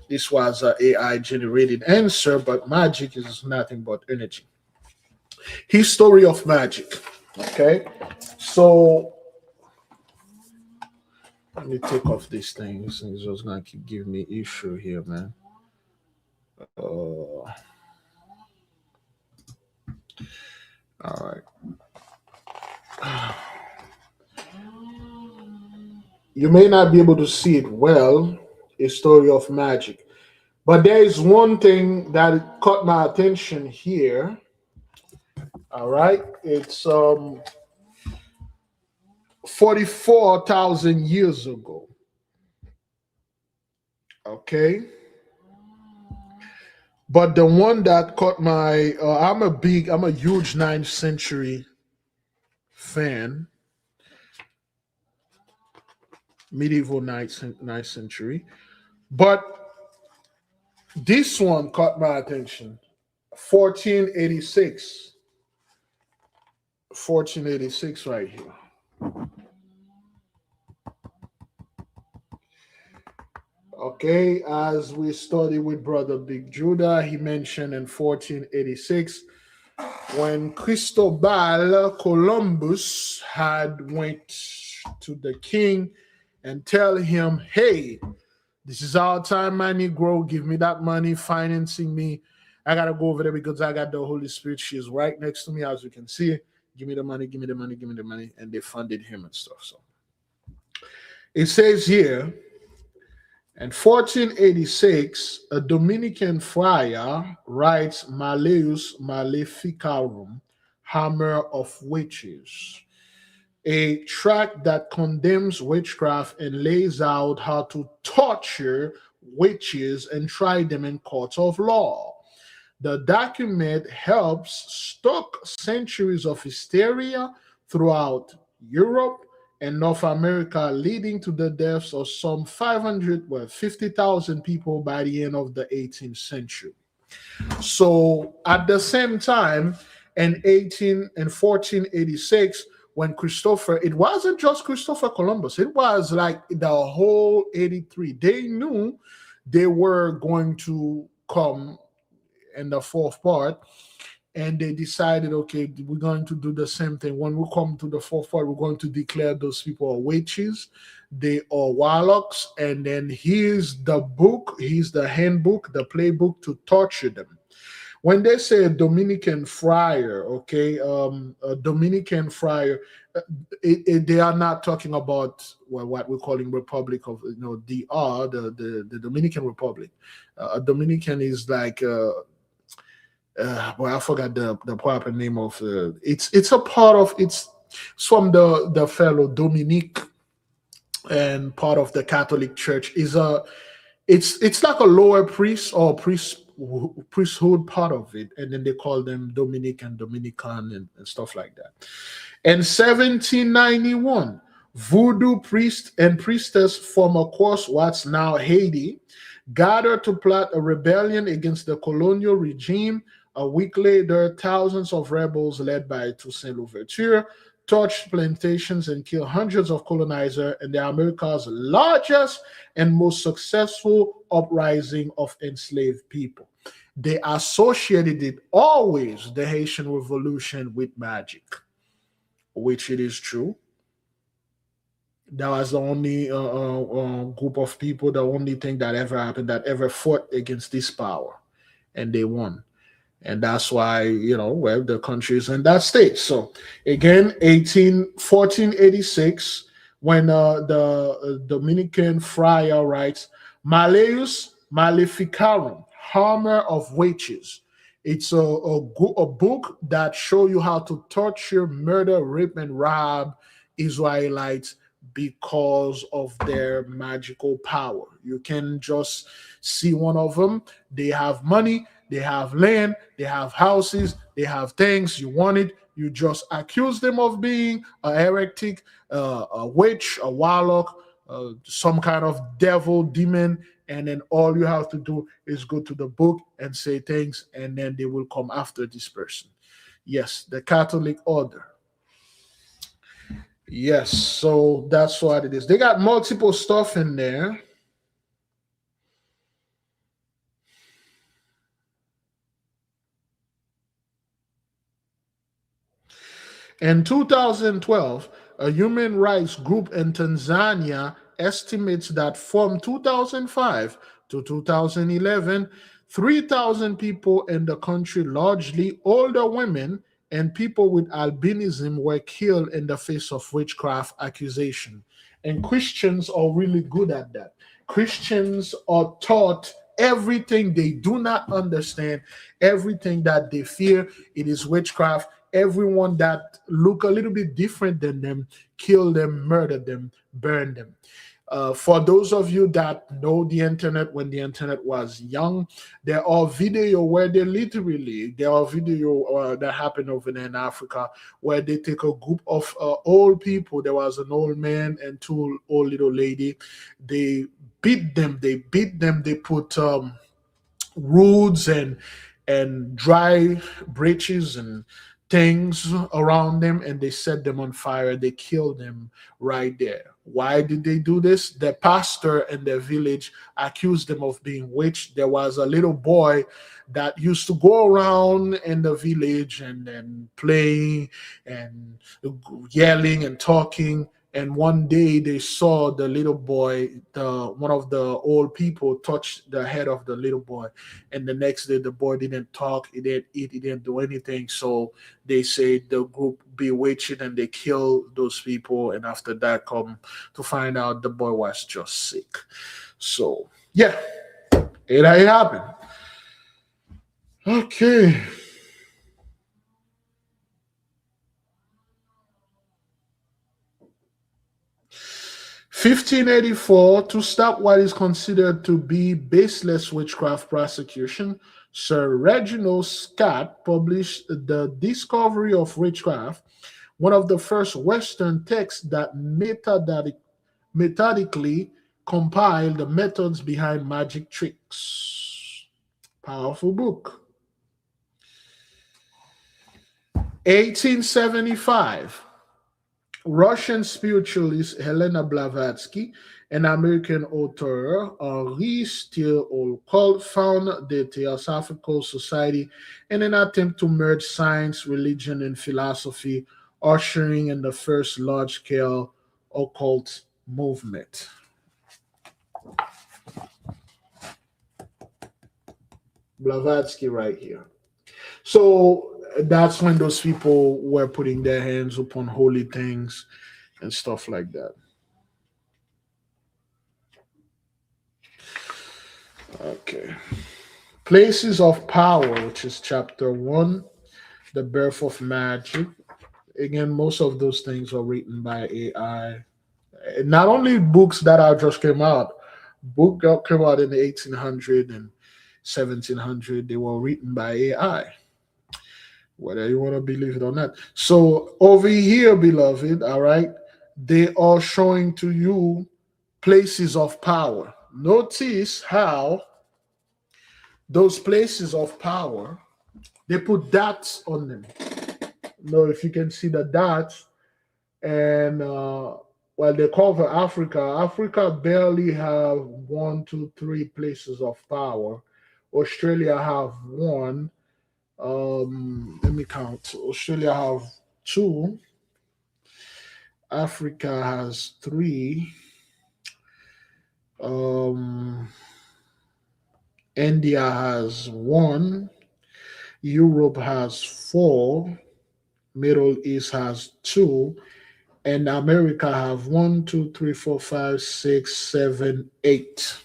this was an AI generated answer, but magic is nothing but energy. History of magic. Okay, so let me take off these things. It's just gonna keep giving me issue here, man. All right. You may not be able to see it well, a story of magic. But there is one thing that caught my attention here. All right. It's 44,000 years ago. Okay. But the one that caught my I'm a huge 9th century fan. Medieval 9th century. But this one caught my attention. 1486. 1486 right here. Okay, as we study with Brother Big Judah, he mentioned in 1486 when Cristobal Columbus had went to the king and tell him, hey, this is our time, my Negro. Give me that money, financing me. I got to go over there because I got the Holy Spirit. She's right next to me, as you can see. Give me the money, give me the money, give me the money. And they funded him and stuff. So it says here, in 1486, a Dominican friar writes Malleus Maleficarum, Hammer of Witches, a tract that condemns witchcraft and lays out how to torture witches and try them in courts of law. The document helps stoke centuries of hysteria throughout Europe and North America, leading to the deaths of some 50,000 people by the end of the 18th century. So at the same time, in 1486, when it wasn't just Christopher Columbus, it was like the whole 83. They knew they were going to come in the fourth part, and they decided, okay, we're going to do the same thing. When we come to the fourth part, we're going to declare those people are witches, they are warlocks, and then here's the book, here's the handbook, the playbook to torture them. When they say a Dominican friar, okay, a Dominican friar, they are not talking about what we're calling Republic of, DR, the Dominican Republic. A Dominican is like, well, I forgot the proper name of it's a part of it's from the fellow Dominique and part of the Catholic Church. It's like a lower priest or priesthood part of it, and then they call them Dominican and stuff like that. In 1791, voodoo priest and priestess from across what's now Haiti gathered to plot a rebellion against the colonial regime. A week later, thousands of rebels led by Toussaint Louverture torched plantations and killed hundreds of colonizers in the America's largest and most successful uprising of enslaved people. They associated it always, the Haitian Revolution, with magic, which it is true. That was the only group of people, the only thing that ever happened, that ever fought against this power, and they won. And that's why, well, the country is in that state. So again, 1486, when the Dominican friar writes Malleus Maleficarum, Hammer of Witches. It's a book that shows you how to torture, murder, rape, and rob Israelites because of their magical power. You can just see one of them. They have money, they have land, they have houses, they have things, you want it, you just accuse them of being a heretic, a witch, a warlock, some kind of devil, demon, and then all you have to do is go to the book and say things, and then they will come after this person. Yes, the Catholic order. Yes, so that's what it is. They got multiple stuff in there. In 2012, a human rights group in Tanzania estimates that from 2005 to 2011, 3,000 people in the country, largely older women and people with albinism, were killed in the face of witchcraft accusation. And Christians are really good at that. Christians are taught everything they do not understand, everything that they fear, it is witchcraft. Everyone that look a little bit different than them, kill them, murder them, burn them. For those of you that know the internet, when the internet was young, there are video where there are video that happened over there in Africa where they take a group of old people. There was an old man and two old little lady. They beat them. They put roots and dry branches and things around them, and they set them on fire. They killed them right there. Why did they do this? The pastor in their village accused them of being witch. There was a little boy that used to go around in the village and then playing and yelling and talking. And one day they saw the little boy, one of the old people touch the head of the little boy. And the next day the boy didn't talk, he didn't eat, he didn't do anything. So they say the group bewitched and they killed those people. And after that, come to find out the boy was just sick. So yeah, it happened. Okay. 1584, to stop what is considered to be baseless witchcraft prosecution, Sir Reginald Scott published The Discovery of Witchcraft, one of the first Western texts that methodically compiled the methods behind magic tricks. Powerful book. 1875. Russian spiritualist Helena Blavatsky and American author Henri Steele-Olcott found the Theosophical Society in an attempt to merge science, religion, and philosophy, ushering in the first large-scale occult movement. Blavatsky right here. So that's when those people were putting their hands upon holy things and stuff like that. Okay. Places of Power, which is chapter 1, The Birth of Magic. Again, most of those things are written by AI. Not only books that are just came out, books that came out in the 1800 and 1700, they were written by AI. Whether you want to believe it or not. So over here, beloved, all right, they are showing to you places of power. Notice how those places of power, they put dots on them. Now, if you can see the dots, and well, they cover Africa. Africa barely have 1, 2, 3 places of power. Australia have 1. Let me count. Australia have 2. Africa has 3. India has 1. Europe has 4. Middle East has 2. And America have 1, 2, 3, 4, 5, 6, 7, 8.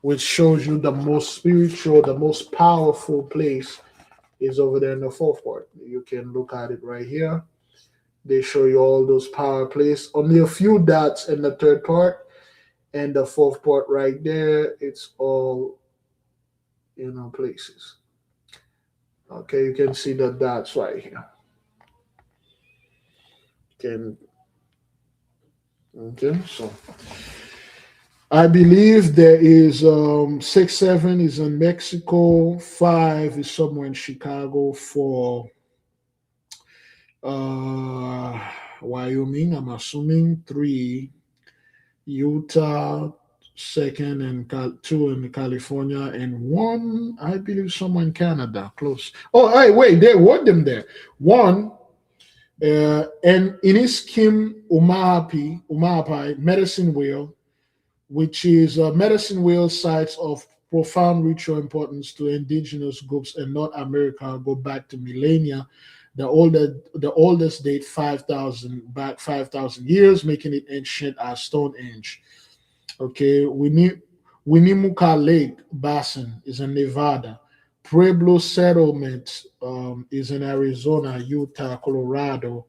Which shows you the most spiritual, the most powerful place is over there in the 4th part. You can look at it right here. They show you all those power places. Only a few dots in the 3rd part, and the 4th part right there. It's all, places. Okay, you can see the dots right here. Okay, so I believe there is 6, 7 is in Mexico, 5 is somewhere in Chicago, 4 Wyoming, I'm assuming, 3 Utah, 2nd and 2 in California, and 1 I believe somewhere in Canada, close. Oh, hey, wait, they were them there. 1 and Iniskim Umahapi, Medicine Wheel, which is Medicine Wheel sites of profound ritual importance to indigenous groups in North America go back to millennia. The oldest date 5,000 years, making it ancient as Stone Age. Okay, Winnemucca Lake Basin is in Nevada. Pueblo Settlement is in Arizona, Utah, Colorado.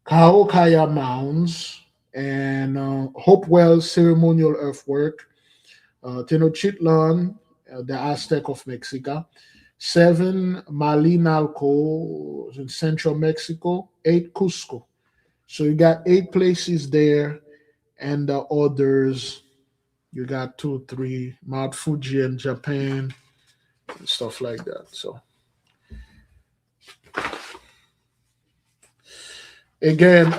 Cahokia Mounds and Hopewell ceremonial earthwork, Tenochtitlan, the Aztec of Mexico, 7 Malinalco in central Mexico, 8 Cusco. So you got 8 places there, and the others you got 2, 3 Mount Fuji in Japan, and stuff like that. So again,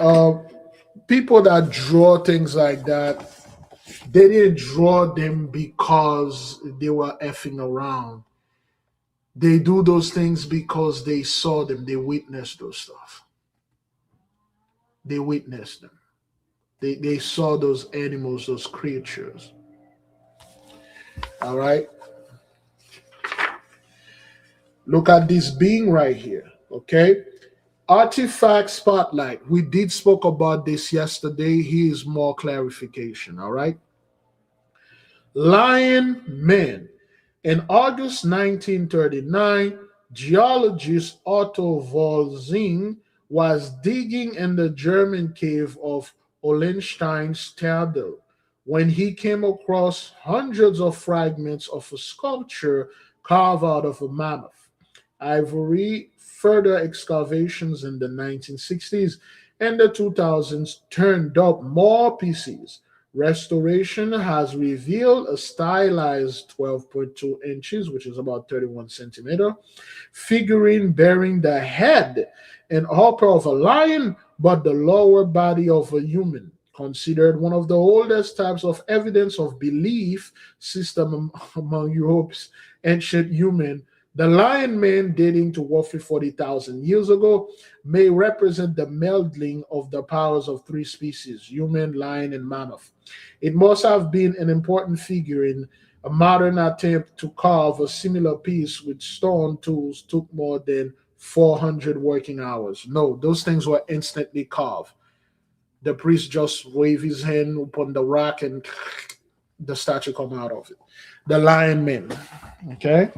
people that draw things like that, they didn't draw them because they were effing around. They do those things because they saw them, they witnessed those stuff. They witnessed them. They saw those animals, those creatures. All right. Look at this being right here. Okay. Artifact spotlight. We did spoke about this yesterday. Here's more clarification. All right. Lion Man. In August 1939, geologist Otto Volzing was digging in the German cave of Olensteinstadel when he came across hundreds of fragments of a sculpture carved out of a mammoth. Ivory, further excavations in the 1960s and the 2000s turned up more pieces. Restoration has revealed a stylized 12.2 inches, which is about 31 centimeter, figurine bearing the head and upper of a lion, but the lower body of a human. Considered one of the oldest types of evidence of belief system among Europe's ancient human, the lion man, dating to roughly 40,000 years ago, may represent the melding of the powers of 3 species, human, lion, and mammoth. It must have been an important figure in a modern attempt to carve a similar piece with stone tools took more than 400 working hours. No, those things were instantly carved. The priest just wave his hand upon the rock and the statue come out of it. The lion man. Okay.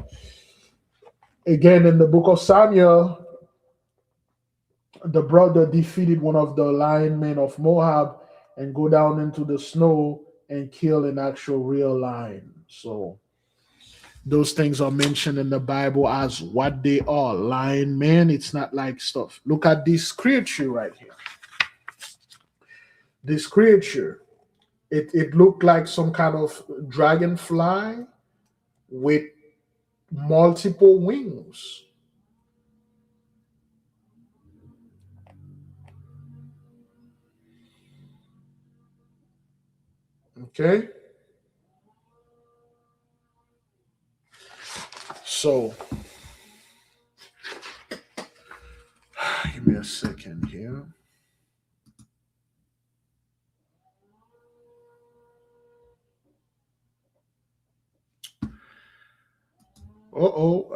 Again, in the book of Samuel, the brother defeated one of the lion men of Moab and go down into the snow and kill an actual real lion. So those things are mentioned in the Bible as what they are. Lion man, it's not like stuff. Look at this creature right here. This creature, it looked like some kind of dragonfly with multiple wings. Okay. So, give me a second here.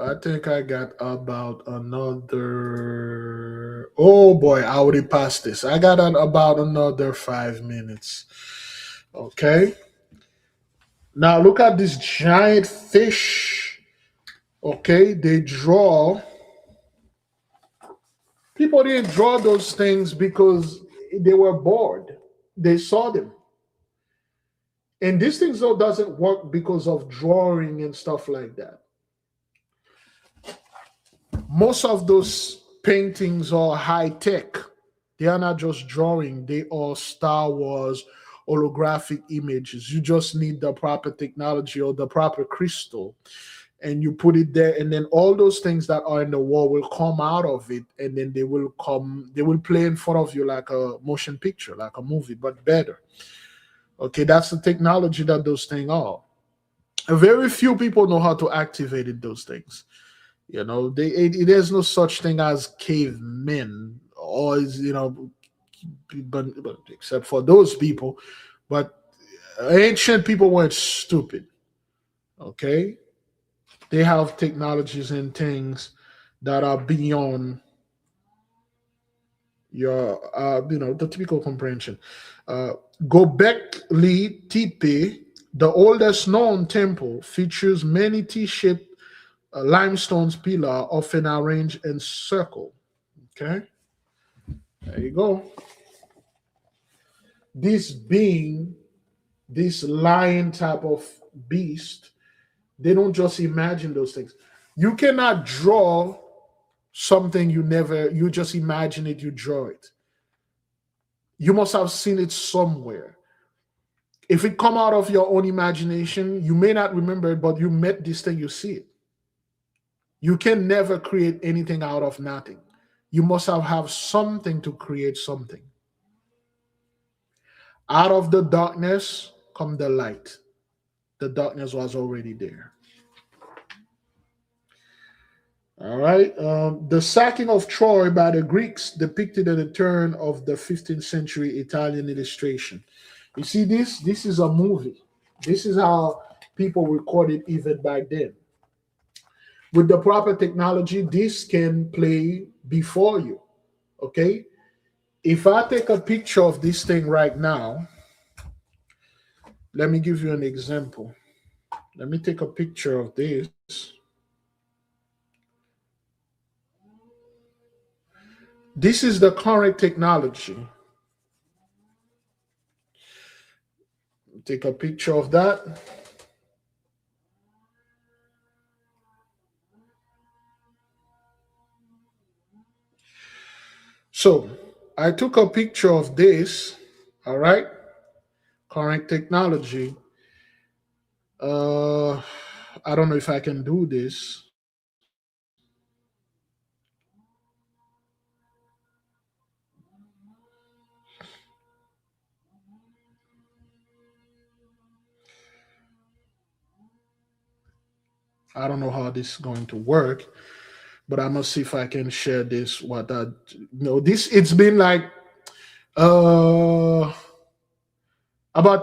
I think I got about another. Oh boy, I already passed this. I got about another 5 minutes. Okay. Now look at this giant fish. Okay, they draw. People didn't draw those things because they were bored. They saw them. And these things though doesn't work because of drawing and stuff like that. Most of those paintings are high tech. They are not just drawing, they are Star Wars holographic images. You just need the proper technology or the proper crystal, and you put it there, and then all those things that are in the wall will come out of it, and then they will play in front of you like a motion picture, like a movie, but better. Okay, that's the technology that those things are. Very few people know how to activate it, those things. There's no such thing as cavemen, or but except for those people. But ancient people weren't stupid. Okay, they have technologies and things that are beyond your the typical comprehension. Gobekli Tepe, the oldest known temple, features many T-shaped limestone pillar, often arranged in circle. Okay, there you go. This being, this lion type of beast, they don't just imagine those things. You cannot draw something you just imagine it, you draw it. You must have seen it somewhere. If it come out of your own imagination, you may not remember it, but you met this thing, you see it. You can never create anything out of nothing. You must have something to create something. Out of the darkness come the light. The darkness was already there. All right. The sacking of Troy by the Greeks depicted at the turn of the 15th century Italian illustration. You see this? This is a movie. This is how people recorded even back then. With the proper technology, this can play before you. Okay? If I take a picture of this thing right now, let me give you an example. Let me take a picture of this. This is the current technology. Take a picture of that. So I took a picture of this, all right? Current technology. I don't know if I can do this. I don't know how this is going to work, but I must see if I can share this. It's been like about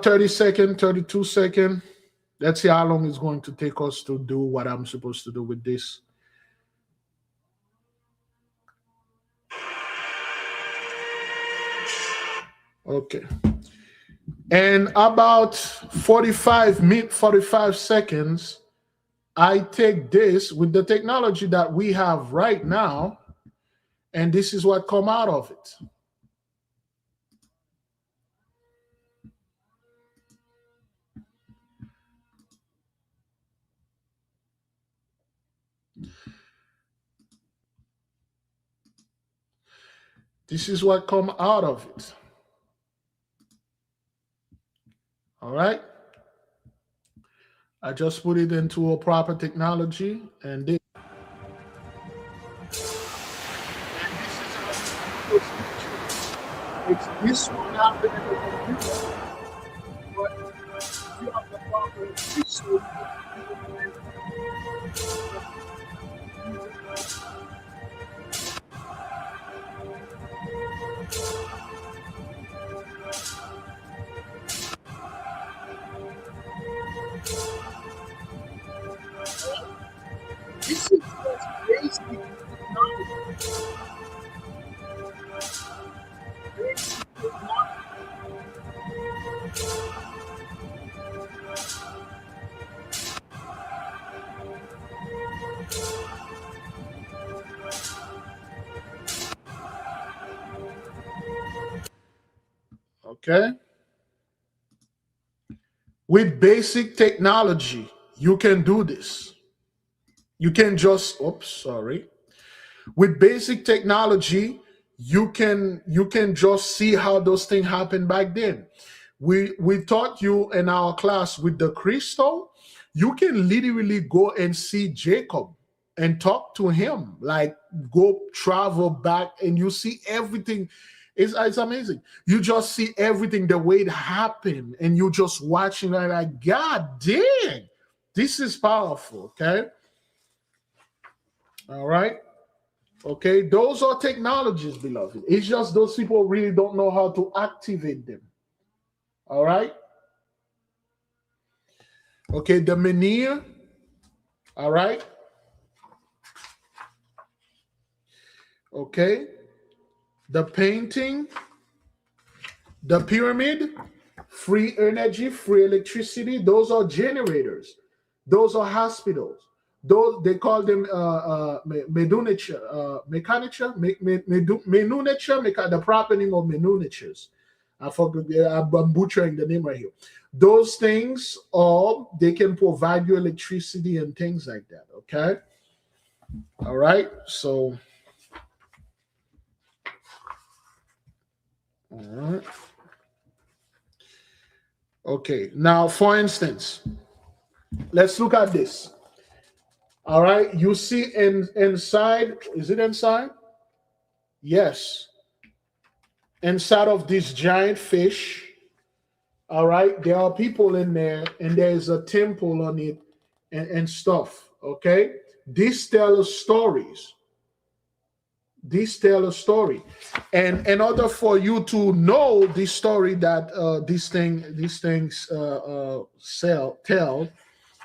30 seconds, 32 seconds. Let's see how long it's going to take us to do what I'm supposed to do with this. Okay. And about 45 seconds, I take this with the technology that we have right now, and this is what come out of it. This is what come out of it. All right. I just put it into a proper technology, and this. It's this one happened in the computer, but you have the proper crystal. This is just basic technology. Okay. With basic technology, you can do this. You can just, oops, sorry. With basic technology, you can just see how those things happened back then. We taught you in our class with the crystal, you can literally go and see Jacob and talk to him, like go travel back and you see everything. It's amazing. You just see everything the way it happened, and you just watching it like, God dang, this is powerful. Okay. All right. Okay. Those are technologies, beloved. It's just those people really don't know how to activate them. All right. Okay. The menhir. All right. Okay. The painting, the pyramid, free energy, free electricity. Those are generators. Those are hospitals. Those they call them menunature, the proper name of menunatures. I forgot. I'm butchering the name right here. Those things, all they can provide you electricity and things like that. Okay. All right. So. All right. Okay. Now, for instance, let's look at this. All right. You see inside, is it inside? Yes. Inside of this giant fish, all right, there are people in there and there's a temple on it and stuff. Okay. These tell us stories. These tell a story, and in order for you to know the story that these things tell,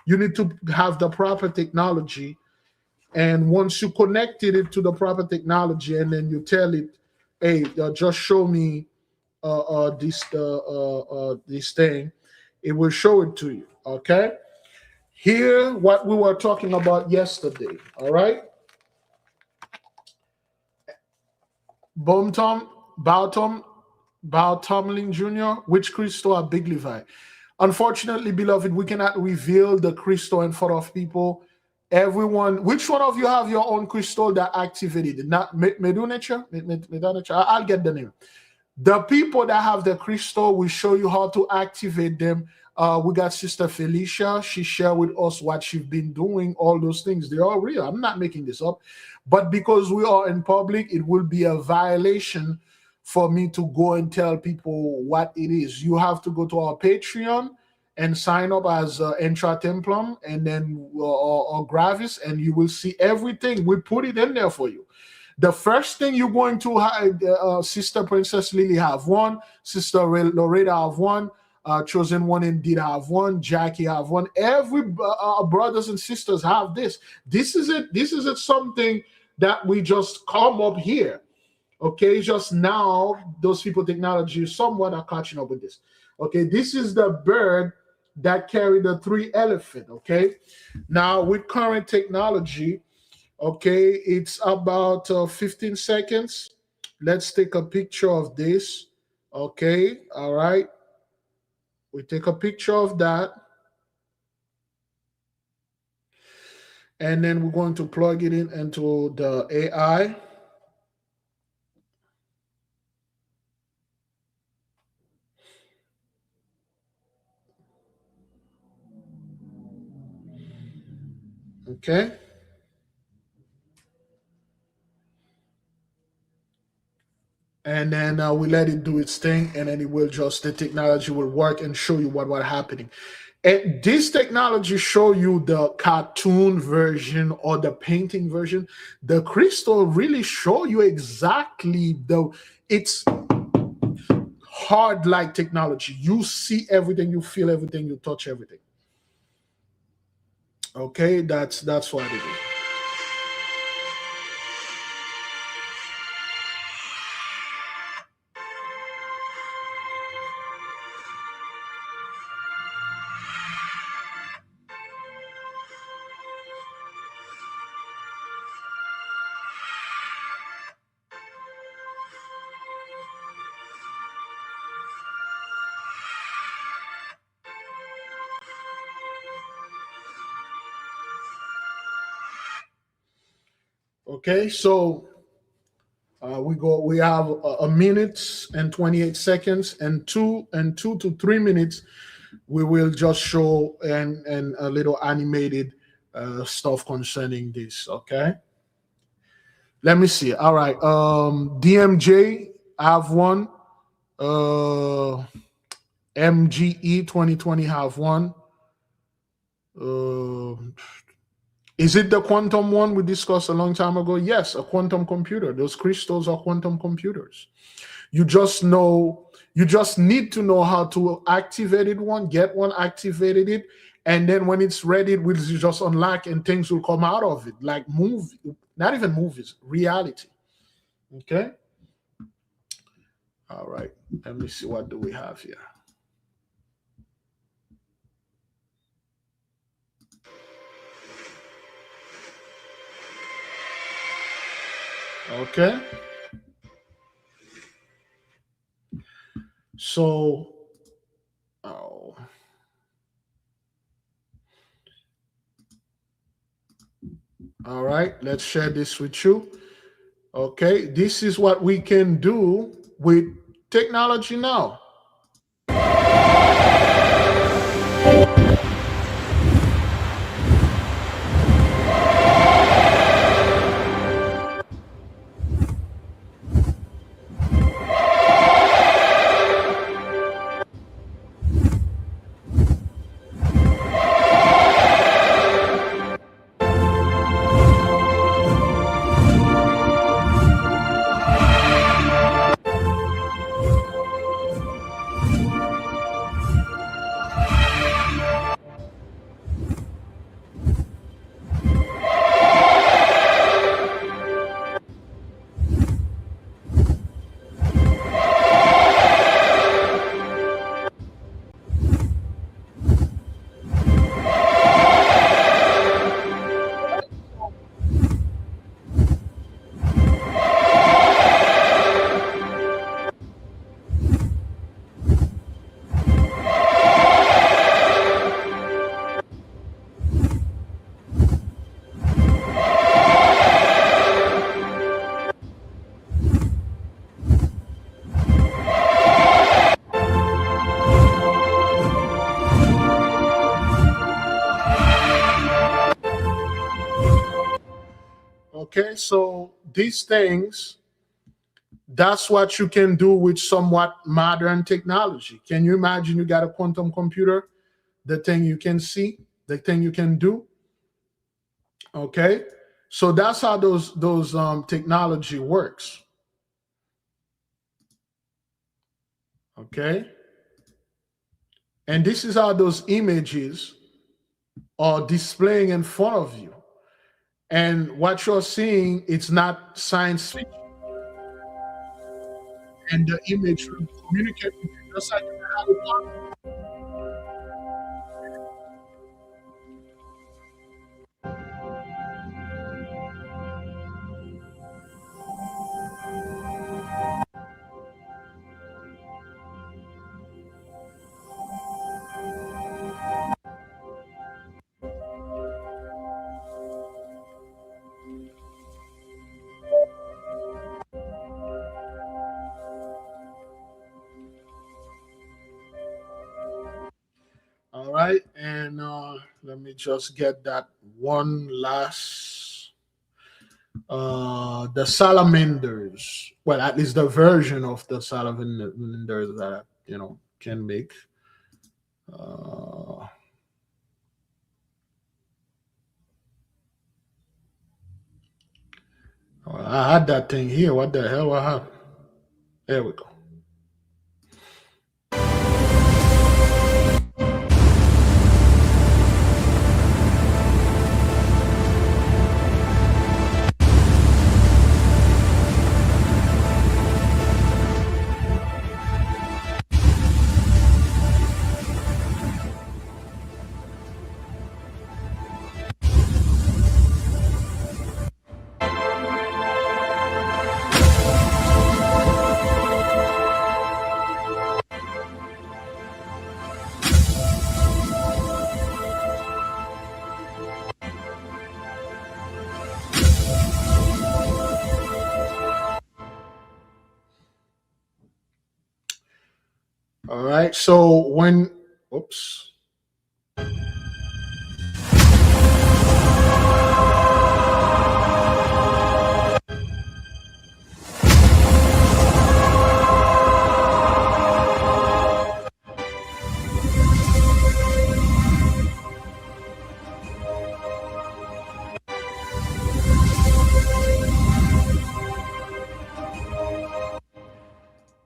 you need to have the proper technology. And once you connected it to the proper technology, and then you tell it, hey, just show me this thing, it will show it to you. Okay. Here, what we were talking about yesterday. All right. Bautomlin Jr., which crystal are Big Levi? Unfortunately, beloved, we cannot reveal the crystal in front of people. Everyone, which one of you have your own crystal that activated? Not Medunature? I'll get the name. The people that have the crystal, we show you how to activate them. We got Sister Felicia. She shared with us what she's been doing, all those things. They are real. I'm not making this up. But because we are in public, it will be a violation for me to go and tell people what it is. You have to go to our Patreon and sign up as Intra Templum and then or Gravis, and you will see everything. We put it in there for you. The first thing you're going to have, Sister Princess Lily have one, Sister Loretta have one, Chosen One indeed have one, Jackie have one. Every brothers and sisters have this. This is it. This is it. Something that we just come up here. Okay, just now those people technology somewhat are catching up with this. Okay, this is the bird that carried the 3 elephant. Okay, now with current technology, okay, it's about 15 seconds. Let's take a picture of this. Okay, all right. We take a picture of that. And then we're going to plug it in into the AI. Okay. And then we let it do its thing, and then it will just, the technology will work and show you what's happening. And this technology show you the cartoon version or the painting version. The crystal really show you exactly it's hard like technology. You see everything, you feel everything, you touch everything. Okay, that's what it is. Okay, so we have a minute and 28 seconds, and 2 to 3 minutes we will just show and a little animated stuff concerning this. Okay, let me see. All right, DMJ, I have one. MGE 2020 have one. Is it the quantum one we discussed a long time ago? Yes, a quantum computer. Those crystals are quantum computers. You just need to know how to activate it, get one, activated it, and then when it's ready, it will just unlock and things will come out of it, like not even movies, reality. Okay. All right. Let me see, what do we have here? Okay. So, all right, let's share this with you. Okay, this is what we can do with technology now. Okay, so these things, that's what you can do with somewhat modern technology. Can you imagine you got a quantum computer, the thing you can see, the thing you can do? Okay, so that's how those technology works. Okay, and this is how those images are displaying in front of you. And what you're seeing, it's not science fiction. And the image will communicate with you just like you have one. All right, and let me just get that one last. The salamanders. Well, at least the version of the salamanders that can make. I had that thing here. What the hell? What happened? There we go. All right. So when, oops.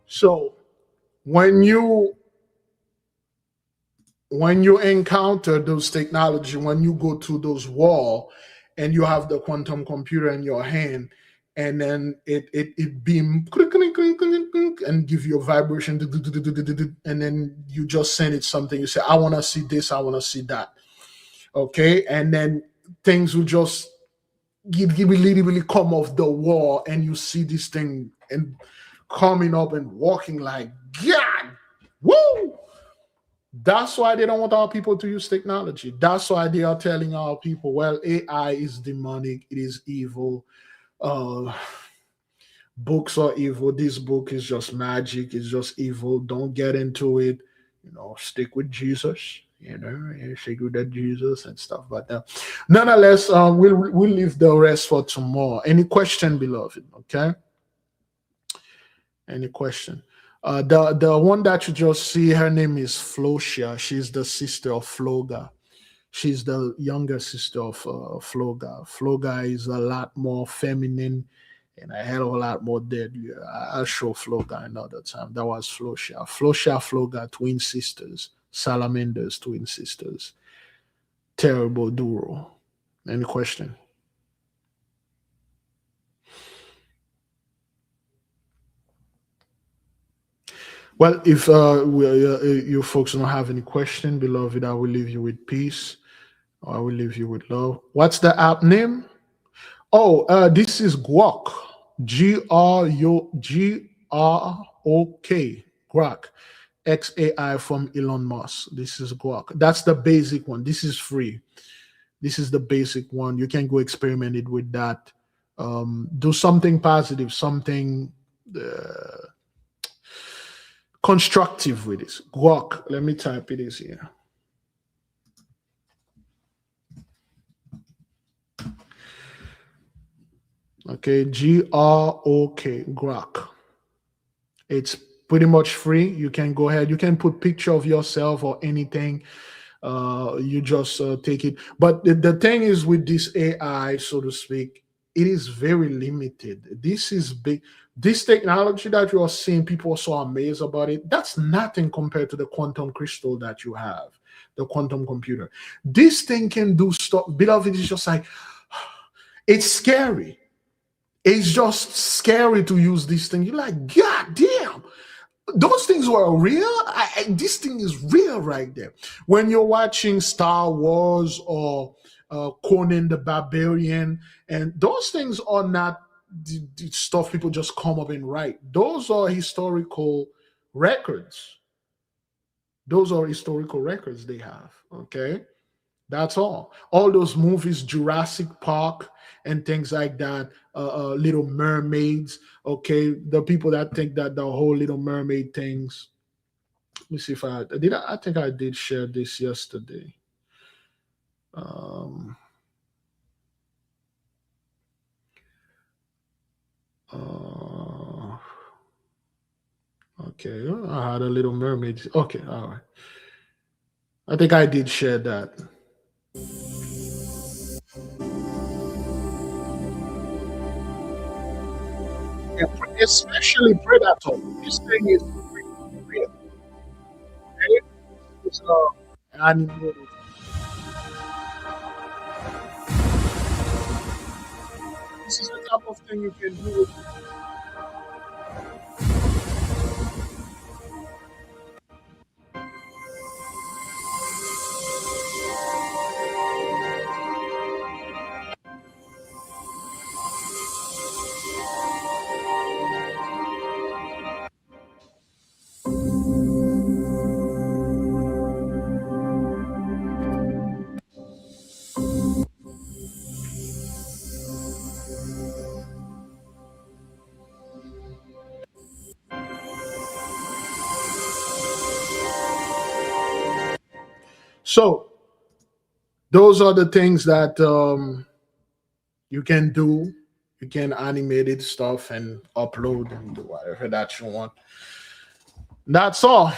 So when you encounter those technology, when you go to those wall and you have the quantum computer in your hand, and then it beam and give you a vibration, and then you just send it something. You say, I want to see this, I want to see that. Okay, and then things will just literally come off the wall, and you see this thing and coming up and walking like God. Woo! That's why they don't want our people to use technology. That's why they are telling our people, well, AI is demonic, it is evil. Uh, Books are evil. This book is just magic, it's just evil. Don't get into it. Stick with Jesus. Stick with that Jesus and stuff. But nonetheless, we'll leave the rest for tomorrow. Any question, beloved? Okay. Any question? The one that you just see, her name is Flosia. She's the sister of Floga. She's the younger sister of Floga. Floga is a lot more feminine and a hell of a lot more deadly. I'll show Floga another time. That was Flosia. Flosia, Floga, twin sisters. Salamanders, twin sisters. Terrible duo. Any question? Well, if you folks don't have any question, beloved, I will leave you with peace. Or I will leave you with love. What's the app name? Oh, this is Guac. Grok. Grok. XAI from Elon Musk. This is Guac. That's the basic one. This is free. This is the basic one. You can go experiment it with that. Do something positive, something constructive with this. Guac. Let me type it is here. Okay, Grok. Grok. It's pretty much free. You can go ahead. You can put picture of yourself or anything. You just take it. But the thing is with this AI, so to speak, it is very limited. This is big. This technology that you are seeing, people are so amazed about it. That's nothing compared to the quantum crystal that you have, the quantum computer. This thing can do stuff. Beloved, it's just like, it's scary. It's just scary to use this thing. You're like, God damn, those things were real. This thing is real right there. When you're watching Star Wars or Conan the Barbarian, and those things are not the stuff people just come up and write. Those are historical records. Those are historical records they have. Okay. That's all. All those movies, Jurassic Park and things like that, Little Mermaids. Okay, the people that think that the whole Little Mermaid things. Let me see if I did. I think I did share this yesterday. Okay, I had a Little Mermaid. Okay, all right. I think I did share that. Yeah, especially Predator. This thing is real. Okay? It's animated. This is the type of thing you can do with So those are the things that you can do. You can animate it stuff and upload and do whatever that you want. That's all.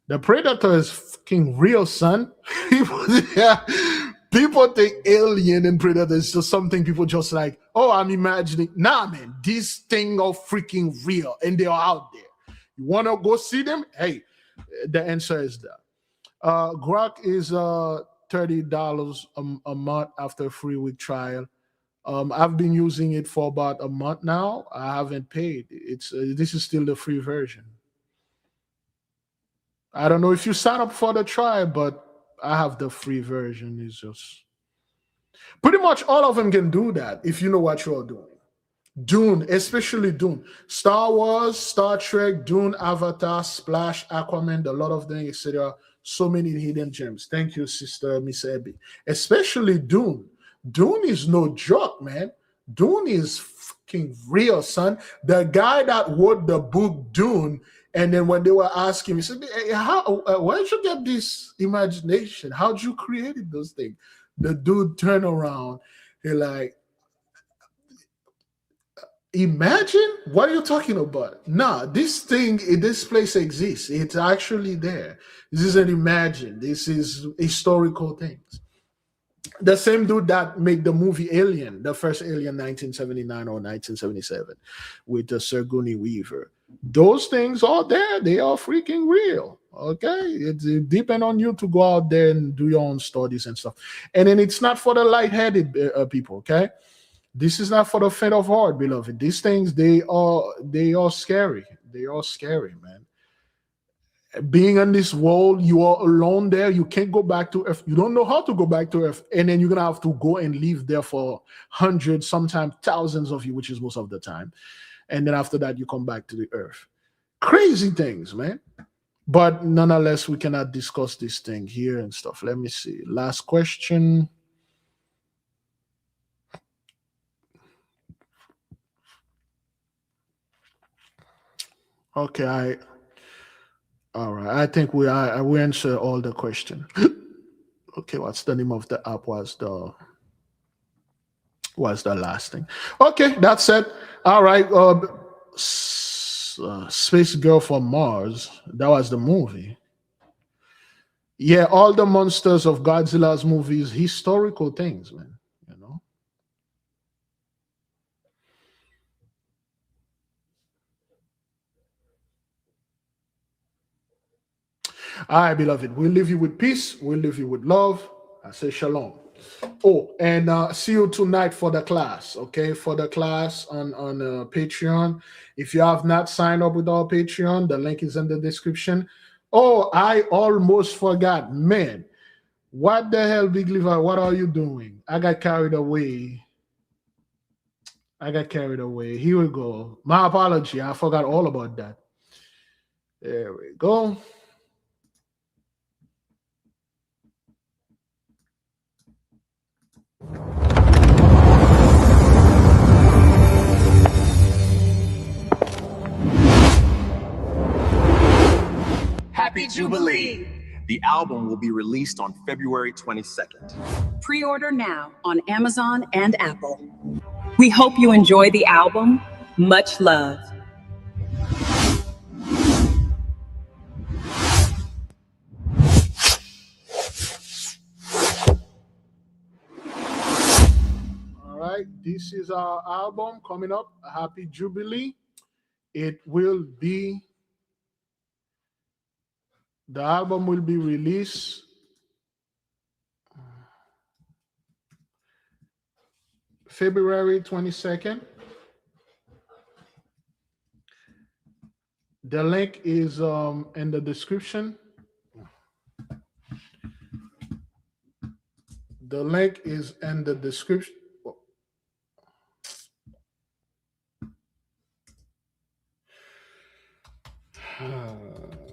The Predator is fucking real, son. People think Alien and Predator is just something people just like, oh, I'm imagining. Nah, man, these things are freaking real and they are out there. You want to go see them? Hey, the answer is that. Grok is $30 a month after a 3-week trial. I've been using it for about a month now. I haven't paid. It's this is still the free version. I don't know if you sign up for the trial, but I have the free version. It's just pretty much all of them can do that if you know what you're doing. Dune, especially Dune. Star Wars, Star Trek, Dune, Avatar, Splash, Aquaman, The Lord of the Rings, etc. So many hidden gems. Thank you, Sister Miss Abby. Especially Dune. Dune is no joke, man. Dune is fucking real, son. The guy that wrote the book Dune, and then when they were asking, he said, hey, where'd you get this imagination? How'd you create those things? The dude turned around. He like, imagine? What are you talking about? Nah, this place exists. It's actually there. This isn't imagine. This is historical things. The same dude that made the movie Alien, the first Alien, 1979 or 1977, with the Sigourney Weaver. Those things are there. They are freaking real. Okay, it depends on you to go out there and do your own studies and stuff. And then it's not for the lightheaded people. Okay, this is not for the faint of heart, beloved. These things they are scary. They are scary, man. Being on this world, you are alone there. You can't go back to Earth. You don't know how to go back to Earth. And then you're going to have to go and live there for hundreds, sometimes thousands of you, which is most of the time. And then after that, you come back to the Earth. Crazy things, man. But nonetheless, we cannot discuss this thing here and stuff. Let me see. Last question. Okay, all right. I think we answer all the question. Okay, what's the name of the app? Was the last thing? Okay, that's it. All right. Space Girl from Mars. That was the movie. Yeah, all the monsters of Godzilla's movies, historical things, man. You know. All right, beloved. We'll leave you with peace. We'll leave you with love. I say shalom. Oh, and see you tonight for the class, okay? For the class on Patreon. If you have not signed up with our Patreon, the link is in the description. Oh, I almost forgot. Man, what the hell, Big Levi? What are you doing? I got carried away. Here we go. My apology. I forgot all about that. There we go. Happy Jubilee! The album will be released on February 22nd. Pre-order now on Amazon and Apple. We hope you enjoy the album. Much love. All right, this is our album coming up, Happy Jubilee. The album will be released February 22nd. The link is in the description. The link is in the description.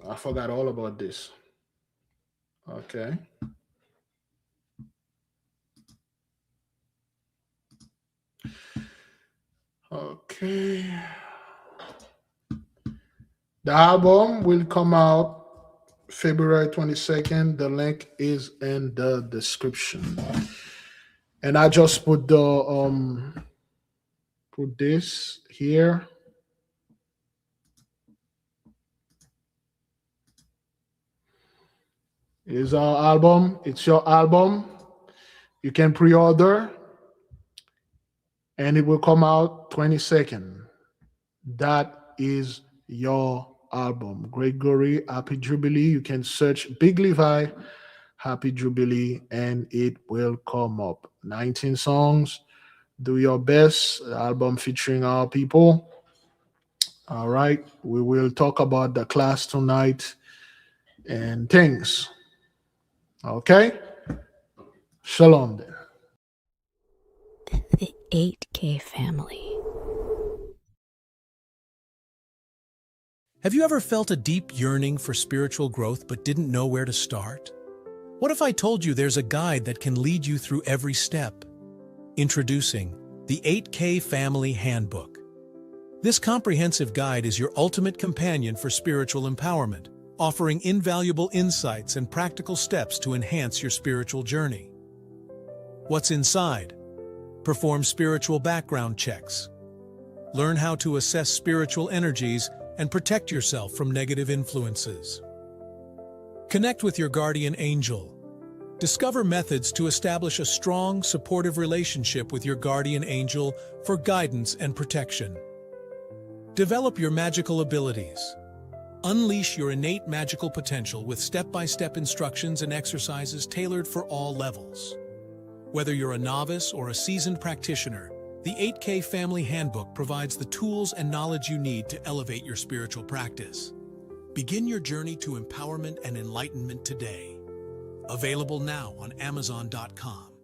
I forgot all about this. Okay. Okay. The album will come out February 22nd. The link is in the description. And I just put the put this here. Is our album. It's your album. You can pre-order and it will come out 22nd. That is your album. Gregory, Happy Jubilee. You can search Big Levi, Happy Jubilee, and it will come up. 19 songs. Do your best. Album featuring our people. All right. We will talk about the class tonight and things. Okay? Shalom then. The 8K family. Have you ever felt a deep yearning for spiritual growth but didn't know where to start? What if I told you there's a guide that can lead you through every step? Introducing the 8K Family Handbook. This comprehensive guide is your ultimate companion for spiritual empowerment, offering invaluable insights and practical steps to enhance your spiritual journey. What's inside? Perform spiritual background checks. Learn how to assess spiritual energies and protect yourself from negative influences. Connect with your guardian angel. Discover methods to establish a strong, supportive relationship with your guardian angel for guidance and protection. Develop your magical abilities. Unleash your innate magical potential with step-by-step instructions and exercises tailored for all levels. Whether you're a novice or a seasoned practitioner, the 8K Family Handbook provides the tools and knowledge you need to elevate your spiritual practice. Begin your journey to empowerment and enlightenment today. Available now on Amazon.com.